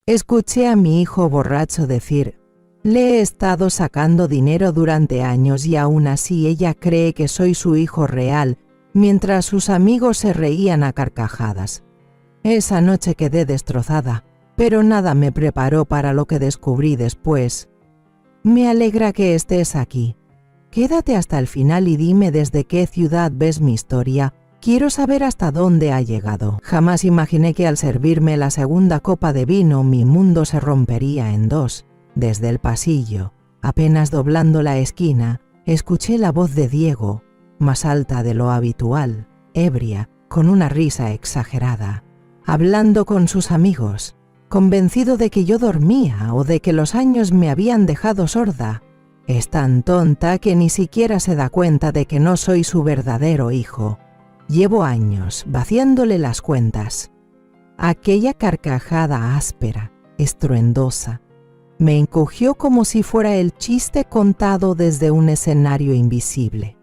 Escuché a mi hijo borracho decir: le he estado sacando dinero durante años y aún así ella cree que soy su hijo real, mientras sus amigos se reían a carcajadas. Esa noche quedé destrozada, pero nada me preparó para lo que descubrí después. Me alegra que estés aquí. Quédate hasta el final y dime desde qué ciudad ves mi historia. Quiero saber hasta dónde ha llegado. Jamás imaginé que al servirme la segunda copa de vino mi mundo se rompería en dos. Desde el pasillo, apenas doblando la esquina, escuché la voz de Diego, más alta de lo habitual, ebria, con una risa exagerada, hablando con sus amigos, convencido de que yo dormía o de que los años me habían dejado sorda. Es tan tonta que ni siquiera se da cuenta de que no soy su verdadero hijo. Llevo años vaciándole las cuentas. Aquella carcajada áspera, estruendosa, me encogió como si fuera el chiste contado desde un escenario invisible.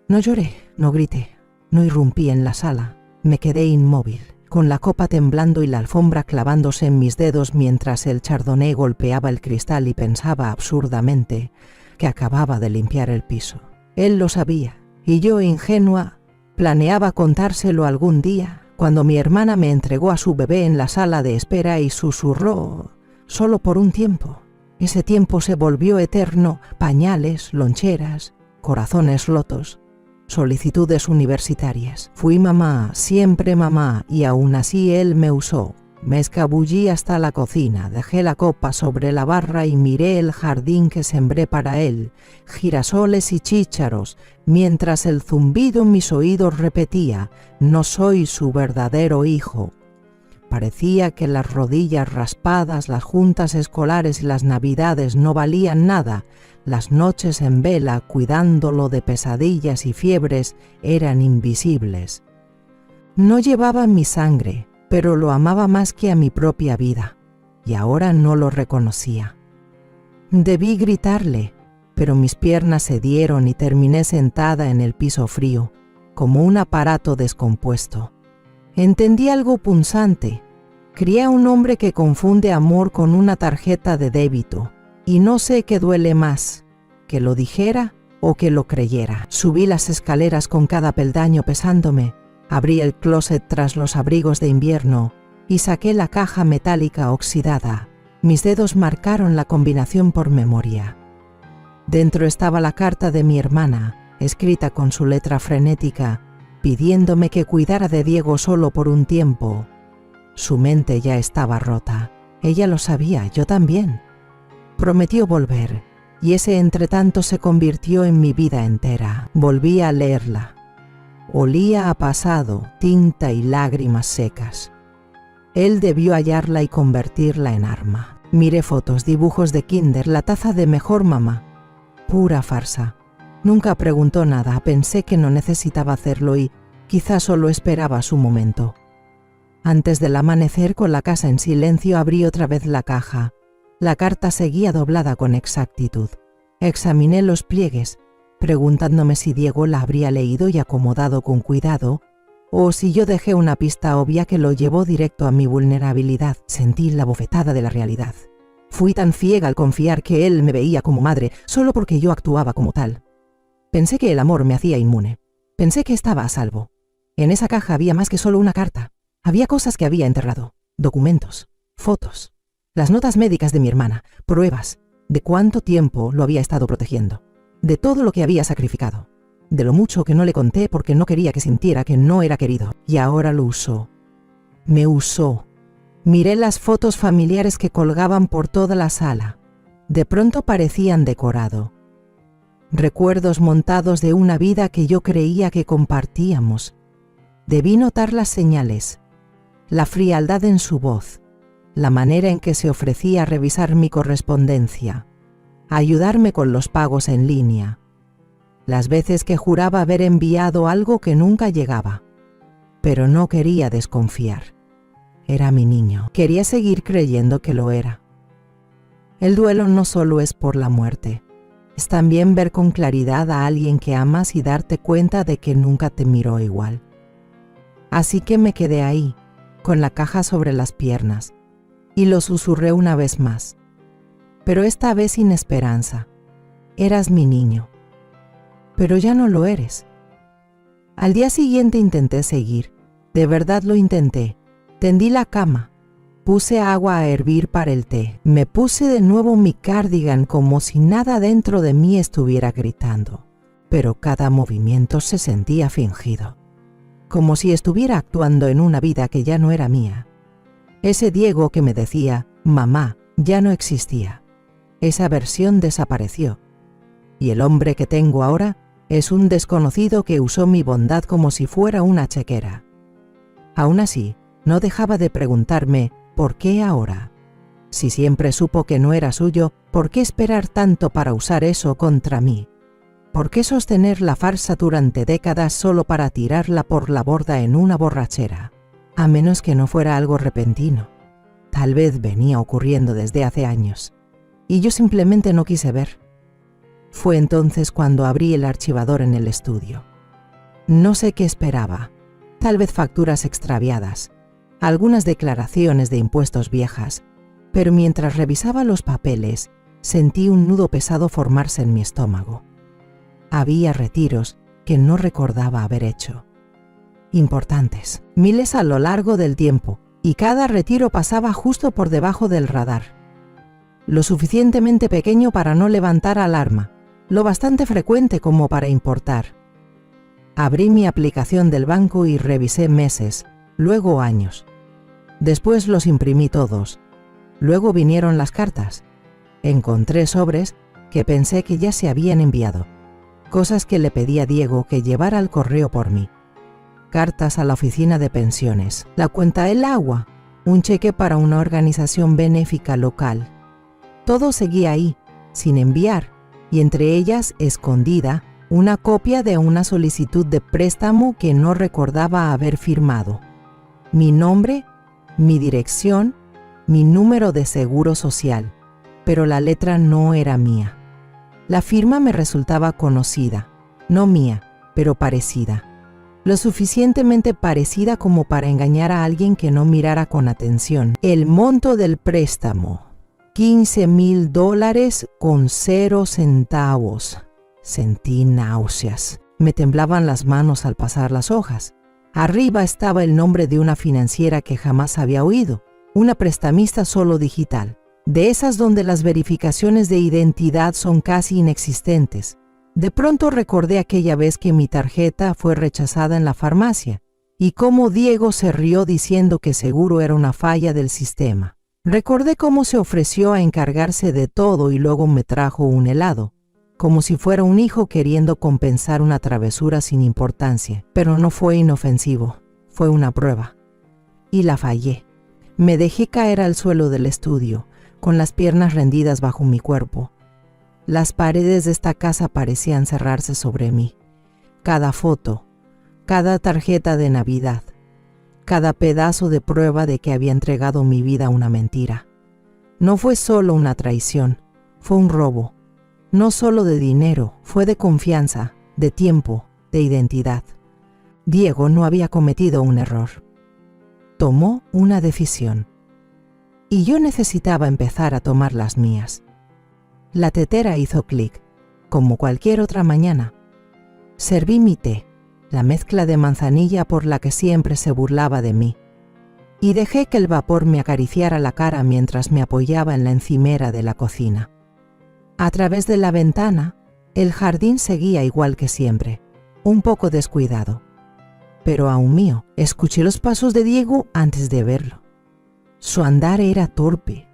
No lloré, no grité, no irrumpí en la sala. Me quedé inmóvil, con la copa temblando y la alfombra clavándose en mis dedos mientras el chardonnay golpeaba el cristal y pensaba absurdamente que acababa de limpiar el piso. Él lo sabía, y yo, ingenua, planeaba contárselo algún día, cuando mi hermana me entregó a su bebé en la sala de espera y susurró: solo por un tiempo. Ese tiempo se volvió eterno, pañales, loncheras, corazones rotos, solicitudes universitarias. Fui mamá, siempre mamá, y aún así él me usó. Me escabullí hasta la cocina, dejé la copa sobre la barra y miré el jardín que sembré para él, girasoles y chícharos, mientras el zumbido en mis oídos repetía: no soy su verdadero hijo. Parecía que las rodillas raspadas, las juntas escolares y las navidades no valían nada. Las noches en vela, cuidándolo de pesadillas y fiebres, eran invisibles. No llevaba mi sangre, pero lo amaba más que a mi propia vida, y ahora no lo reconocía. Debí gritarle, pero mis piernas cedieron y terminé sentada en el piso frío, como un aparato descompuesto. Entendí algo punzante. Crié a un hombre que confunde amor con una tarjeta de débito, y no sé qué duele más, que lo dijera o que lo creyera. Subí las escaleras con cada peldaño pesándome, abrí el closet tras los abrigos de invierno y saqué la caja metálica oxidada. Mis dedos marcaron la combinación por memoria. Dentro estaba la carta de mi hermana, escrita con su letra frenética, pidiéndome que cuidara de Diego solo por un tiempo. Su mente ya estaba rota. Ella lo sabía, yo también. Prometió volver, y ese entretanto se convirtió en mi vida entera. Volví a leerla. Olía a pasado, tinta y lágrimas secas. Él debió hallarla y convertirla en arma. Miré fotos, dibujos de kinder, la taza de mejor mamá. Pura farsa. Nunca preguntó nada, pensé que no necesitaba hacerlo y quizás solo esperaba su momento. Antes del amanecer, con la casa en silencio, abrí otra vez la caja. La carta seguía doblada con exactitud. Examiné los pliegues, preguntándome si Diego la habría leído y acomodado con cuidado, o si yo dejé una pista obvia que lo llevó directo a mi vulnerabilidad. Sentí la bofetada de la realidad. Fui tan ciega al confiar que él me veía como madre, solo porque yo actuaba como tal. Pensé que el amor me hacía inmune. Pensé que estaba a salvo. En esa caja había más que solo una carta. Había cosas que había enterrado, documentos, fotos, las notas médicas de mi hermana, pruebas de cuánto tiempo lo había estado protegiendo, de todo lo que había sacrificado, de lo mucho que no le conté porque no quería que sintiera que no era querido. Y ahora lo usó. Me usó. Miré las fotos familiares que colgaban por toda la sala. De pronto parecían decorado. Recuerdos montados de una vida que yo creía que compartíamos. Debí notar las señales, la frialdad en su voz, la manera en que se ofrecía a revisar mi correspondencia, a ayudarme con los pagos en línea, las veces que juraba haber enviado algo que nunca llegaba, pero no quería desconfiar. Era mi niño, quería seguir creyendo que lo era. El duelo no solo es por la muerte, es también ver con claridad a alguien que amas y darte cuenta de que nunca te miró igual. Así que me quedé ahí, con la caja sobre las piernas, y lo susurré una vez más. Pero esta vez sin esperanza. Eras mi niño. Pero ya no lo eres. Al día siguiente intenté seguir. De verdad lo intenté. Tendí la cama. Puse agua a hervir para el té. Me puse de nuevo mi cardigan como si nada dentro de mí estuviera gritando. Pero cada movimiento se sentía fingido. Como si estuviera actuando en una vida que ya no era mía. Ese Diego que me decía, mamá, ya no existía. Esa versión desapareció. Y el hombre que tengo ahora es un desconocido que usó mi bondad como si fuera una chequera. Aún así, no dejaba de preguntarme, ¿por qué ahora? Si siempre supo que no era suyo, ¿por qué esperar tanto para usar eso contra mí? ¿Por qué sostener la farsa durante décadas solo para tirarla por la borda en una borrachera? A menos que no fuera algo repentino. Tal vez venía ocurriendo desde hace años. Y yo simplemente no quise ver. Fue entonces cuando abrí el archivador en el estudio. No sé qué esperaba. Tal vez facturas extraviadas, algunas declaraciones de impuestos viejas, pero mientras revisaba los papeles, sentí un nudo pesado formarse en mi estómago. Había retiros que no recordaba haber hecho. Importantes, miles a lo largo del tiempo, y cada retiro pasaba justo por debajo del radar. Lo suficientemente pequeño para no levantar alarma, lo bastante frecuente como para importar. Abrí mi aplicación del banco y revisé meses, luego años. Después los imprimí todos. Luego vinieron las cartas. Encontré sobres que pensé que ya se habían enviado. Cosas que le pedí a Diego que llevara al correo por mí. Cartas a la oficina de pensiones, la cuenta del agua, un cheque para una organización benéfica local. Todo seguía ahí, sin enviar, y entre ellas, escondida, una copia de una solicitud de préstamo que no recordaba haber firmado. Mi nombre, mi dirección, mi número de seguro social, pero la letra no era mía. La firma me resultaba conocida, no mía, pero parecida. Lo suficientemente parecida como para engañar a alguien que no mirara con atención. El monto del préstamo, $15,000 con 0 centavos. Sentí náuseas. Me temblaban las manos al pasar las hojas. Arriba estaba el nombre de una financiera que jamás había oído, una prestamista solo digital, de esas donde las verificaciones de identidad son casi inexistentes. De pronto recordé aquella vez que mi tarjeta fue rechazada en la farmacia y cómo Diego se rió diciendo que seguro era una falla del sistema. Recordé cómo se ofreció a encargarse de todo y luego me trajo un helado, como si fuera un hijo queriendo compensar una travesura sin importancia, pero no fue inofensivo, fue una prueba. Y la fallé. Me dejé caer al suelo del estudio, con las piernas rendidas bajo mi cuerpo. Las paredes de esta casa parecían cerrarse sobre mí. Cada foto, cada tarjeta de Navidad, cada pedazo de prueba de que había entregado mi vida a una mentira. No fue solo una traición, fue un robo. No solo de dinero, fue de confianza, de tiempo, de identidad. Diego no había cometido un error. Tomó una decisión. Y yo necesitaba empezar a tomar las mías. La tetera hizo clic, como cualquier otra mañana. Serví mi té, la mezcla de manzanilla por la que siempre se burlaba de mí, y dejé que el vapor me acariciara la cara mientras me apoyaba en la encimera de la cocina. A través de la ventana, el jardín seguía igual que siempre, un poco descuidado. Pero aún mío, escuché los pasos de Diego antes de verlo. Su andar era torpe.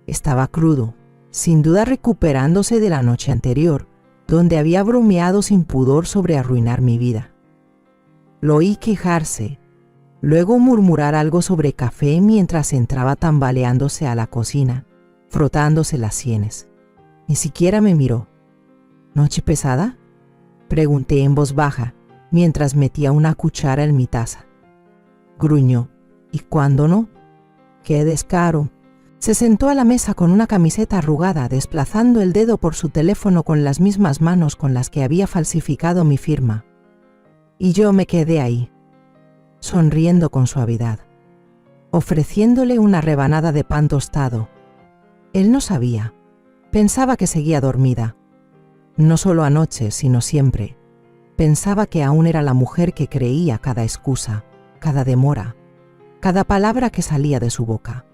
Estaba crudo, sin duda recuperándose de la noche anterior, donde había bromeado sin pudor sobre arruinar mi vida. Lo oí quejarse, luego murmurar algo sobre café mientras entraba tambaleándose a la cocina, frotándose las sienes. Ni siquiera me miró. ¿Noche pesada?, pregunté en voz baja, mientras metía una cuchara en mi taza. Gruñó. ¿Y cuándo no? ¡Qué descaro! Se sentó a la mesa con una camiseta arrugada, desplazando el dedo por su teléfono con las mismas manos con las que había falsificado mi firma. Y yo me quedé ahí, sonriendo con suavidad. ofreciéndole una rebanada de pan tostado. Él no sabía. Pensaba que seguía dormida. No solo anoche, sino siempre. Pensaba que aún era la mujer que creía cada excusa, cada demora, cada palabra que salía de su boca.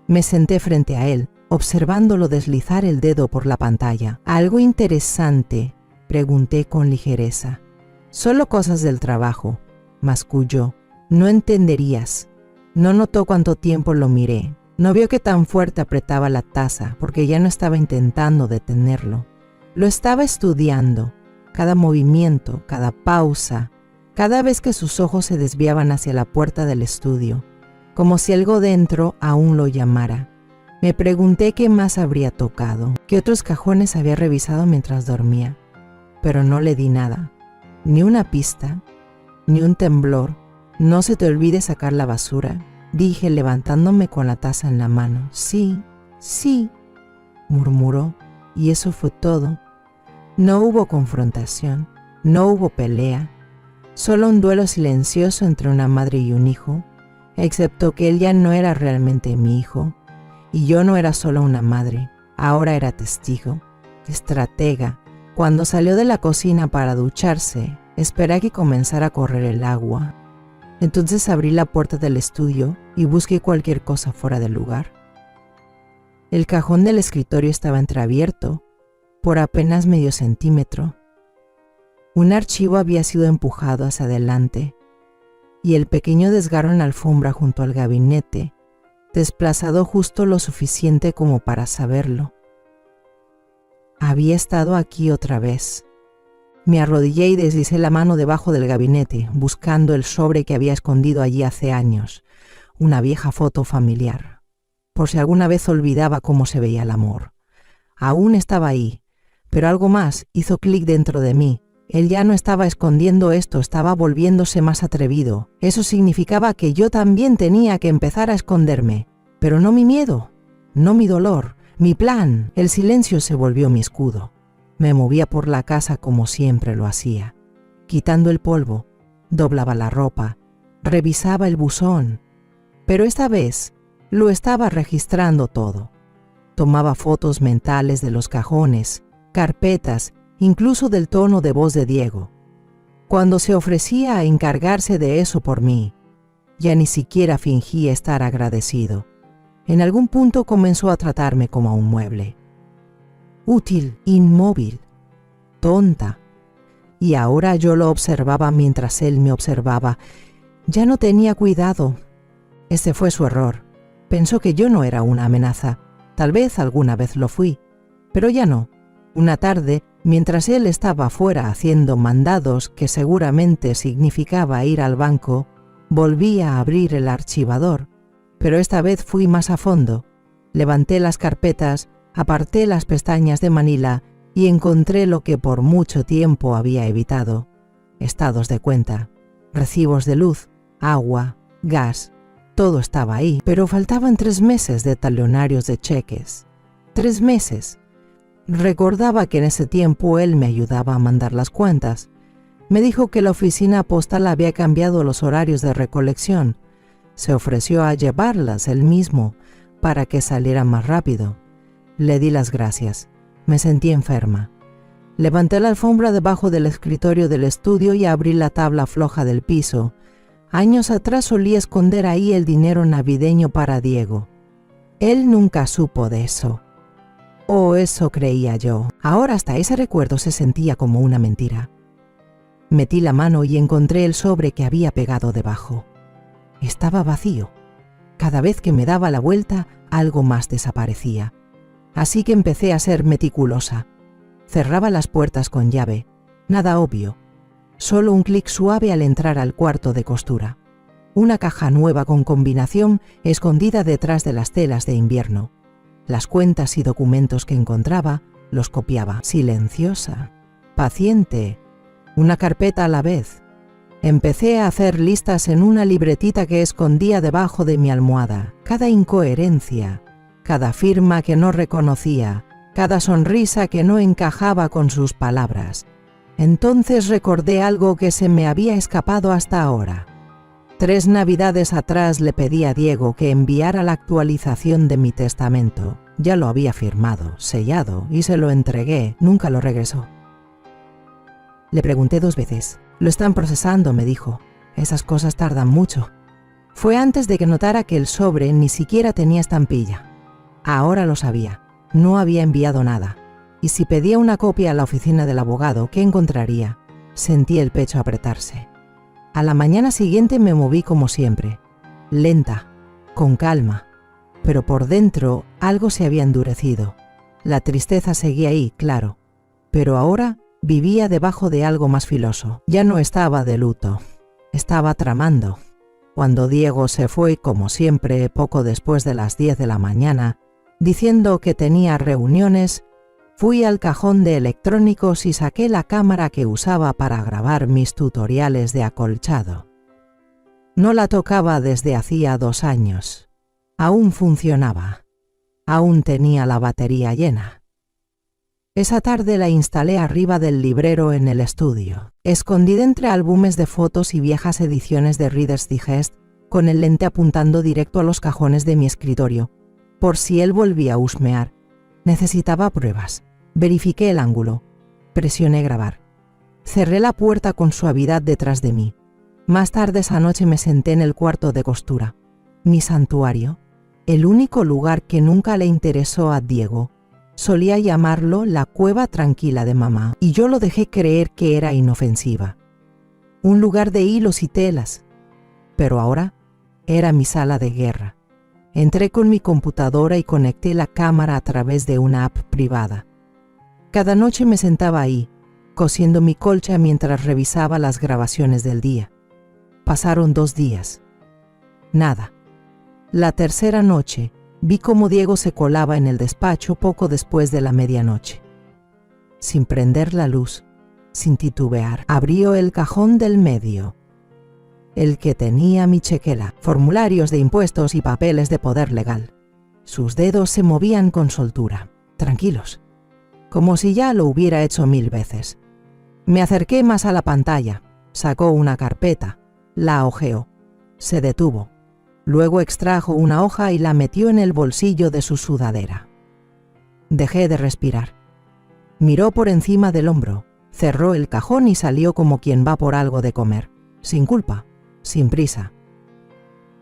Me senté frente a él, observándolo deslizar el dedo por la pantalla. «¿Algo interesante?», pregunté con ligereza. «Solo cosas del trabajo», masculló. «No entenderías». No notó cuánto tiempo lo miré. No vio que tan fuerte apretaba la taza, porque ya no estaba intentando detenerlo. Lo estaba estudiando, cada movimiento, cada pausa, cada vez que sus ojos se desviaban hacia la puerta del estudio, como si algo dentro aún lo llamara. Me pregunté qué más habría tocado, qué otros cajones había revisado mientras dormía, pero no le di nada, ni una pista, ni un temblor. «No se te olvide sacar la basura», dije levantándome con la taza en la mano. «Sí, sí», murmuró, y eso fue todo. No hubo confrontación, no hubo pelea, solo un duelo silencioso entre una madre y un hijo, excepto que él ya no era realmente mi hijo, y yo no era solo una madre, ahora era testigo, estratega. Cuando salió de la cocina para ducharse, esperé a que comenzara a correr el agua. Entonces abrí la puerta del estudio y busqué cualquier cosa fuera del lugar. El cajón del escritorio estaba entreabierto, por apenas medio centímetro. Un archivo había sido empujado hacia adelante, y el pequeño desgarro en la alfombra junto al gabinete, desplazado justo lo suficiente como para saberlo. Había estado aquí otra vez. Me arrodillé y deslicé la mano debajo del gabinete, buscando el sobre que había escondido allí hace años, una vieja foto familiar, por si alguna vez olvidaba cómo se veía el amor. Aún estaba ahí, pero algo más hizo clic dentro de mí. Él ya no estaba escondiendo esto, estaba volviéndose más atrevido. Eso significaba que yo también tenía que empezar a esconderme, pero no mi miedo, no mi dolor, mi plan. El silencio se volvió mi escudo. Me movía por la casa como siempre lo hacía, quitando el polvo, doblaba la ropa, revisaba el buzón, pero esta vez lo estaba registrando todo. Tomaba fotos mentales de los cajones, carpetas, incluso del tono de voz de Diego. Cuando se ofrecía a encargarse de eso por mí, ya ni siquiera fingía estar agradecido. En algún punto comenzó a tratarme como a un mueble. Útil, inmóvil, tonta. Y ahora yo lo observaba mientras él me observaba. Ya no tenía cuidado. Ese fue su error. Pensó que yo no era una amenaza. Tal vez alguna vez lo fui, pero ya no. Una tarde, mientras él estaba fuera haciendo mandados, que seguramente significaba ir al banco, volví a abrir el archivador, pero esta vez fui más a fondo. Levanté las carpetas, aparté las pestañas de Manila y encontré lo que por mucho tiempo había evitado: estados de cuenta, recibos de luz, agua, gas. Todo estaba ahí, pero faltaban 3 meses de talonarios de cheques. 3 meses. Recordaba que en ese tiempo él me ayudaba a mandar las cuentas. Me dijo que la oficina postal había cambiado los horarios de recolección. Se ofreció a llevarlas él mismo para que saliera más rápido. Le di las gracias. Me sentí enferma. Levanté la alfombra debajo del escritorio del estudio y abrí la tabla floja del piso. Años atrás solía esconder ahí el dinero navideño para Diego. Él nunca supo de eso. O eso creía yo. Ahora hasta ese recuerdo se sentía como una mentira. Metí la mano y encontré el sobre que había pegado debajo. Estaba vacío. Cada vez que me daba la vuelta, algo más desaparecía. Así que empecé a ser meticulosa. Cerraba las puertas con llave. Nada obvio. Solo un clic suave al entrar al cuarto de costura. Una caja nueva con combinación escondida detrás de las telas de invierno. Las cuentas y documentos que encontraba los copiaba. Silenciosa, paciente, una carpeta a la vez. Empecé a hacer listas en una libretita que escondía debajo de mi almohada. Cada incoherencia, cada firma que no reconocía, cada sonrisa que no encajaba con sus palabras. Entonces recordé algo que se me había escapado hasta ahora. 3 navidades atrás le pedí a Diego que enviara la actualización de mi testamento. Ya lo había firmado, sellado, y se lo entregué. Nunca lo regresó. Le pregunté 2 veces. Lo están procesando, me dijo. Esas cosas tardan mucho. Fue antes de que notara que el sobre ni siquiera tenía estampilla. Ahora lo sabía. No había enviado nada. Y si pedía una copia a la oficina del abogado, ¿qué encontraría? Sentí el pecho apretarse. A la mañana siguiente me moví como siempre, lenta, con calma, pero por dentro algo se había endurecido. La tristeza seguía ahí, claro, pero ahora vivía debajo de algo más filoso. Ya no estaba de luto, estaba tramando. Cuando Diego se fue, como siempre, poco después de las 10 de la mañana, diciendo que tenía reuniones, fui al cajón de electrónicos y saqué la cámara que usaba para grabar mis tutoriales de acolchado. No la tocaba desde hacía 2 años. Aún funcionaba. Aún tenía la batería llena. Esa tarde la instalé arriba del librero en el estudio, escondida entre álbumes de fotos y viejas ediciones de Reader's Digest, con el lente apuntando directo a los cajones de mi escritorio, por si él volvía a husmear. Necesitaba pruebas. Verifiqué el ángulo. Presioné grabar. Cerré la puerta con suavidad detrás de mí. Más tarde esa noche me senté en el cuarto de costura. Mi santuario. El único lugar que nunca le interesó a Diego. Solía llamarlo la cueva tranquila de mamá, y yo lo dejé creer que era inofensiva. Un lugar de hilos y telas. Pero ahora era mi sala de guerra. Entré con mi computadora y conecté la cámara a través de una app privada. Cada noche me sentaba ahí, cosiendo mi colcha mientras revisaba las grabaciones del día. Pasaron 2 días. Nada. La tercera noche, vi cómo Diego se colaba en el despacho poco después de la medianoche. Sin prender la luz, sin titubear, abrió el cajón del medio, el que tenía mi chequera, formularios de impuestos y papeles de poder legal. Sus dedos se movían con soltura, tranquilos, como si ya lo hubiera hecho 1000 veces. Me acerqué más a la pantalla, sacó una carpeta, la hojeó, se detuvo, luego extrajo una hoja y la metió en el bolsillo de su sudadera. Dejé de respirar. Miró por encima del hombro, cerró el cajón y salió como quien va por algo de comer, sin culpa. Sin prisa.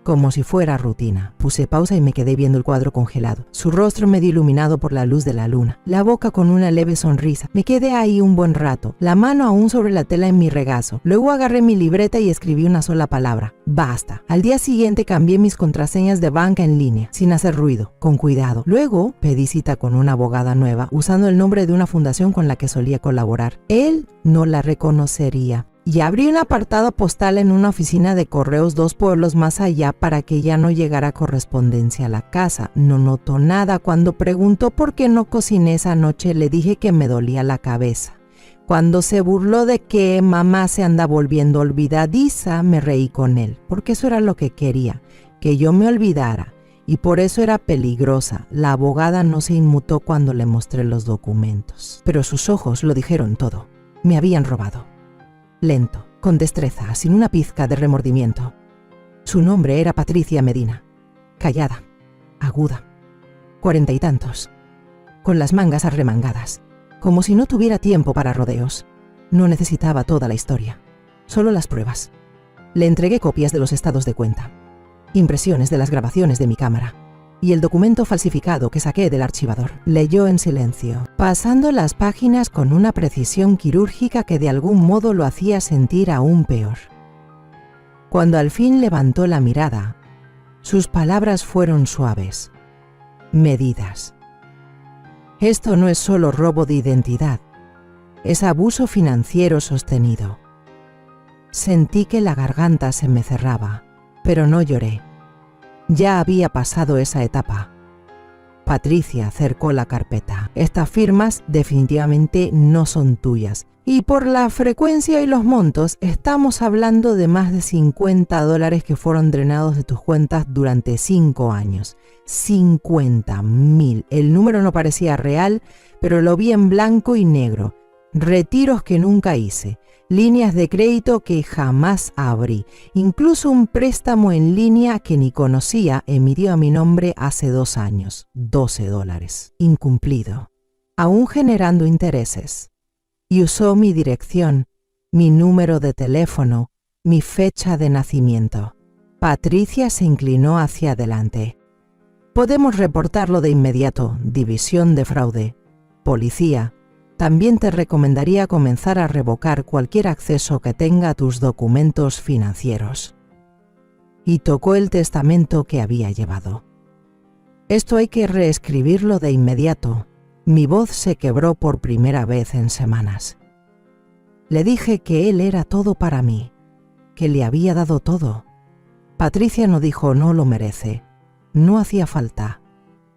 Como si fuera rutina. Puse pausa y me quedé viendo el cuadro congelado. Su rostro medio iluminado por la luz de la luna. La boca con una leve sonrisa. Me quedé ahí un buen rato, la mano aún sobre la tela en mi regazo. Luego agarré mi libreta y escribí una sola palabra. Basta. Al día siguiente cambié mis contraseñas de banca en línea, sin hacer ruido, con cuidado. Luego pedí cita con una abogada nueva, usando el nombre de una fundación con la que solía colaborar. Él no la reconocería. Y abrí un apartado postal en una oficina de correos 2 pueblos más allá para que ya no llegara correspondencia a la casa. No notó nada. Cuando preguntó por qué no cociné esa noche, le dije que me dolía la cabeza. Cuando se burló de que mamá se anda volviendo olvidadiza, me reí con él, porque eso era lo que quería, que yo me olvidara, y por eso era peligrosa. La abogada no se inmutó cuando le mostré los documentos, pero sus ojos lo dijeron todo. Me habían robado. Lento, con destreza, sin una pizca de remordimiento. Su nombre era Patricia Medina. Callada, aguda, 40 y tantos, con las mangas arremangadas, como si no tuviera tiempo para rodeos. No necesitaba toda la historia, solo las pruebas. Le entregué copias de los estados de cuenta, impresiones de las grabaciones de mi cámara y el documento falsificado que saqué del archivador. Leyó en silencio, pasando las páginas con una precisión quirúrgica que de algún modo lo hacía sentir aún peor. Cuando al fin levantó la mirada, sus palabras fueron suaves, medidas. Esto no es solo robo de identidad, es abuso financiero sostenido. Sentí que la garganta se me cerraba, pero no lloré. Ya había pasado esa etapa. Patricia acercó la carpeta. Estas firmas definitivamente no son tuyas. Y por la frecuencia y los montos, estamos hablando de más de $50 que fueron drenados de tus cuentas durante 5 años. 50.000. El número no parecía real, pero lo vi en blanco y negro. retiros que nunca hice, líneas de crédito que jamás abrí, incluso un préstamo en línea que ni conocía emitió a mi nombre hace 2 años, $12, incumplido, aún generando intereses. Y usó mi dirección, mi número de teléfono, mi fecha de nacimiento. Patricia se inclinó hacia adelante. Podemos reportarlo de inmediato, División de Fraude. Policía. También te recomendaría comenzar a revocar cualquier acceso que tenga a tus documentos financieros. Y tocó el testamento que había llevado. Esto hay que reescribirlo de inmediato. Mi voz se quebró por primera vez en semanas. Le dije que él era todo para mí, que le había dado todo. Patricia no dijo no lo merece. No hacía falta.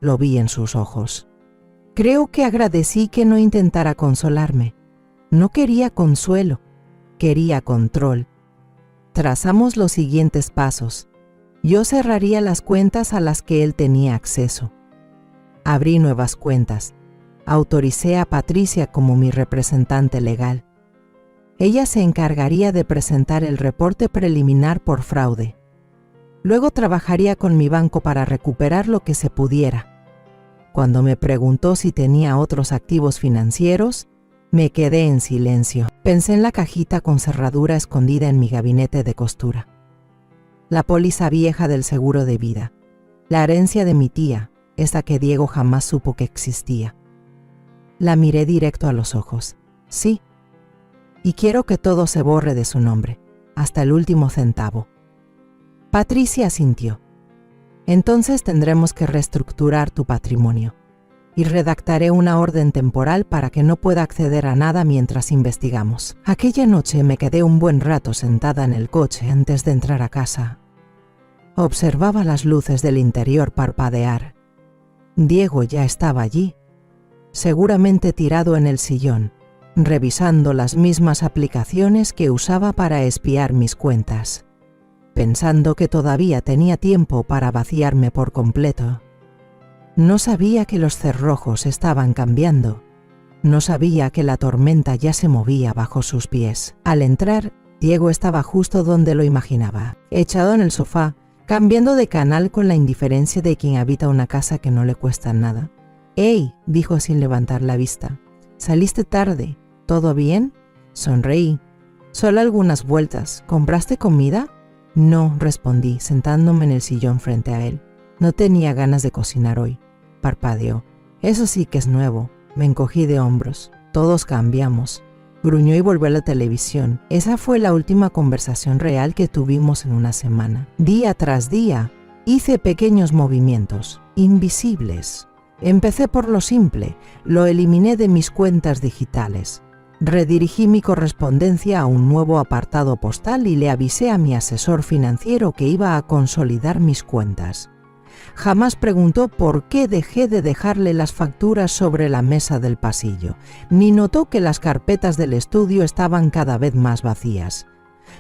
Lo vi en sus ojos. Creo que agradecí que no intentara consolarme. No quería consuelo, quería control. Trazamos los siguientes pasos. Yo cerraría las cuentas a las que él tenía acceso. Abrí nuevas cuentas. Autoricé a Patricia como mi representante legal. Ella se encargaría de presentar el reporte preliminar por fraude. Luego trabajaría con mi banco para recuperar lo que se pudiera. Cuando me preguntó si tenía otros activos financieros, me quedé en silencio. Pensé en la cajita con cerradura escondida en mi gabinete de costura. La póliza vieja del seguro de vida. La herencia de mi tía, esa que Diego jamás supo que existía. La miré directo a los ojos. Sí. Y quiero que todo se borre de su nombre, hasta el último centavo. Patricia asintió. Entonces tendremos que reestructurar tu patrimonio y redactaré una orden temporal para que no pueda acceder a nada mientras investigamos. Aquella noche me quedé un buen rato sentada en el coche antes de entrar a casa. Observaba las luces del interior parpadear. Diego ya estaba allí, seguramente tirado en el sillón, revisando las mismas aplicaciones que usaba para espiar mis cuentas, pensando que todavía tenía tiempo para vaciarme por completo. No sabía que los cerrojos estaban cambiando. No sabía que la tormenta ya se movía bajo sus pies. Al entrar, Diego estaba justo donde lo imaginaba, echado en el sofá, cambiando de canal con la indiferencia de quien habita una casa que no le cuesta nada. «¡Ey!», dijo sin levantar la vista. «Saliste tarde. ¿Todo bien?». Sonreí. «Solo algunas vueltas. ¿Compraste comida?». «No», respondí, sentándome en el sillón frente a él. «No tenía ganas de cocinar hoy». Parpadeó. «Eso sí que es nuevo». Me encogí de hombros. «Todos cambiamos». Gruñó y volvió a la televisión. Esa fue la última conversación real que tuvimos en una semana. Día tras día, hice pequeños movimientos, invisibles. Empecé por lo simple, lo eliminé de mis cuentas digitales. Redirigí mi correspondencia a un nuevo apartado postal y le avisé a mi asesor financiero que iba a consolidar mis cuentas. Jamás preguntó por qué dejé de dejarle las facturas sobre la mesa del pasillo, ni notó que las carpetas del estudio estaban cada vez más vacías.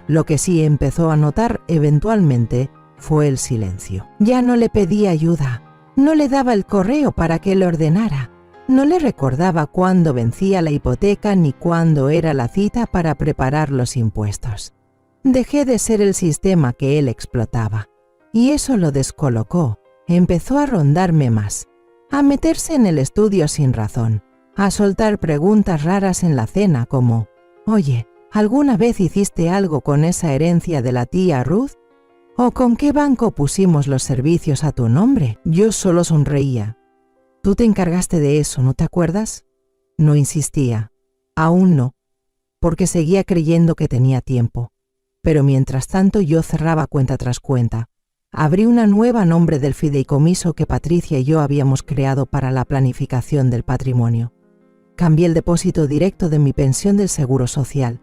Lo que sí empezó a notar eventualmente fue el silencio. Ya no le pedía ayuda, no le daba el correo para que le ordenara. No le recordaba cuándo vencía la hipoteca ni cuándo era la cita para preparar los impuestos. Dejé de ser el sistema que él explotaba, y eso lo descolocó. Empezó a rondarme más, a meterse en el estudio sin razón, a soltar preguntas raras en la cena como «Oye, ¿alguna vez hiciste algo con esa herencia de la tía Ruth? ¿O con qué banco pusimos los servicios a tu nombre?». Yo solo sonreía. «Tú te encargaste de eso, ¿no te acuerdas?». No insistía. Aún no, porque seguía creyendo que tenía tiempo. Pero mientras tanto yo cerraba cuenta tras cuenta. Abrí una nueva a nombre del fideicomiso que Patricia y yo habíamos creado para la planificación del patrimonio. Cambié el depósito directo de mi pensión del Seguro Social.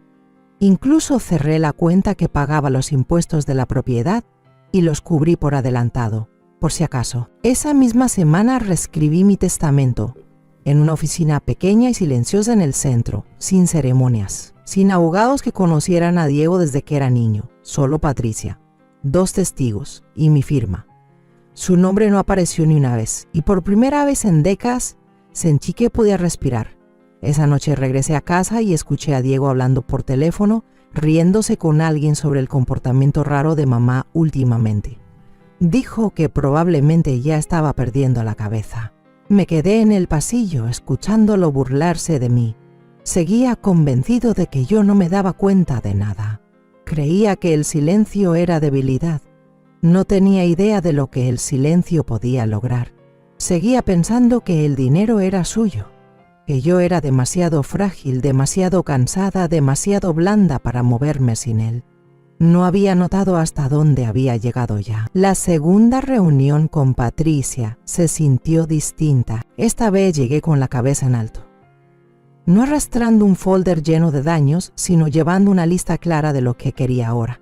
Incluso cerré la cuenta que pagaba los impuestos de la propiedad y los cubrí por adelantado, por si acaso. Esa misma semana reescribí mi testamento, en una oficina pequeña y silenciosa en el centro, sin ceremonias, sin abogados que conocieran a Diego desde que era niño, solo Patricia. 2 testigos y mi firma. Su nombre no apareció ni una vez, y por primera vez en décadas sentí que podía respirar. Esa noche regresé a casa y escuché a Diego hablando por teléfono, riéndose con alguien sobre el comportamiento raro de mamá últimamente. Dijo que probablemente ya estaba perdiendo la cabeza. Me quedé en el pasillo escuchándolo burlarse de mí. Seguía convencido de que yo no me daba cuenta de nada. Creía que el silencio era debilidad. No tenía idea de lo que el silencio podía lograr. Seguía pensando que el dinero era suyo, que yo era demasiado frágil, demasiado cansada, demasiado blanda para moverme sin él. No había notado hasta dónde había llegado ya. La segunda reunión con Patricia se sintió distinta. Esta vez llegué con la cabeza en alto. No arrastrando un folder lleno de daños, sino llevando una lista clara de lo que quería ahora.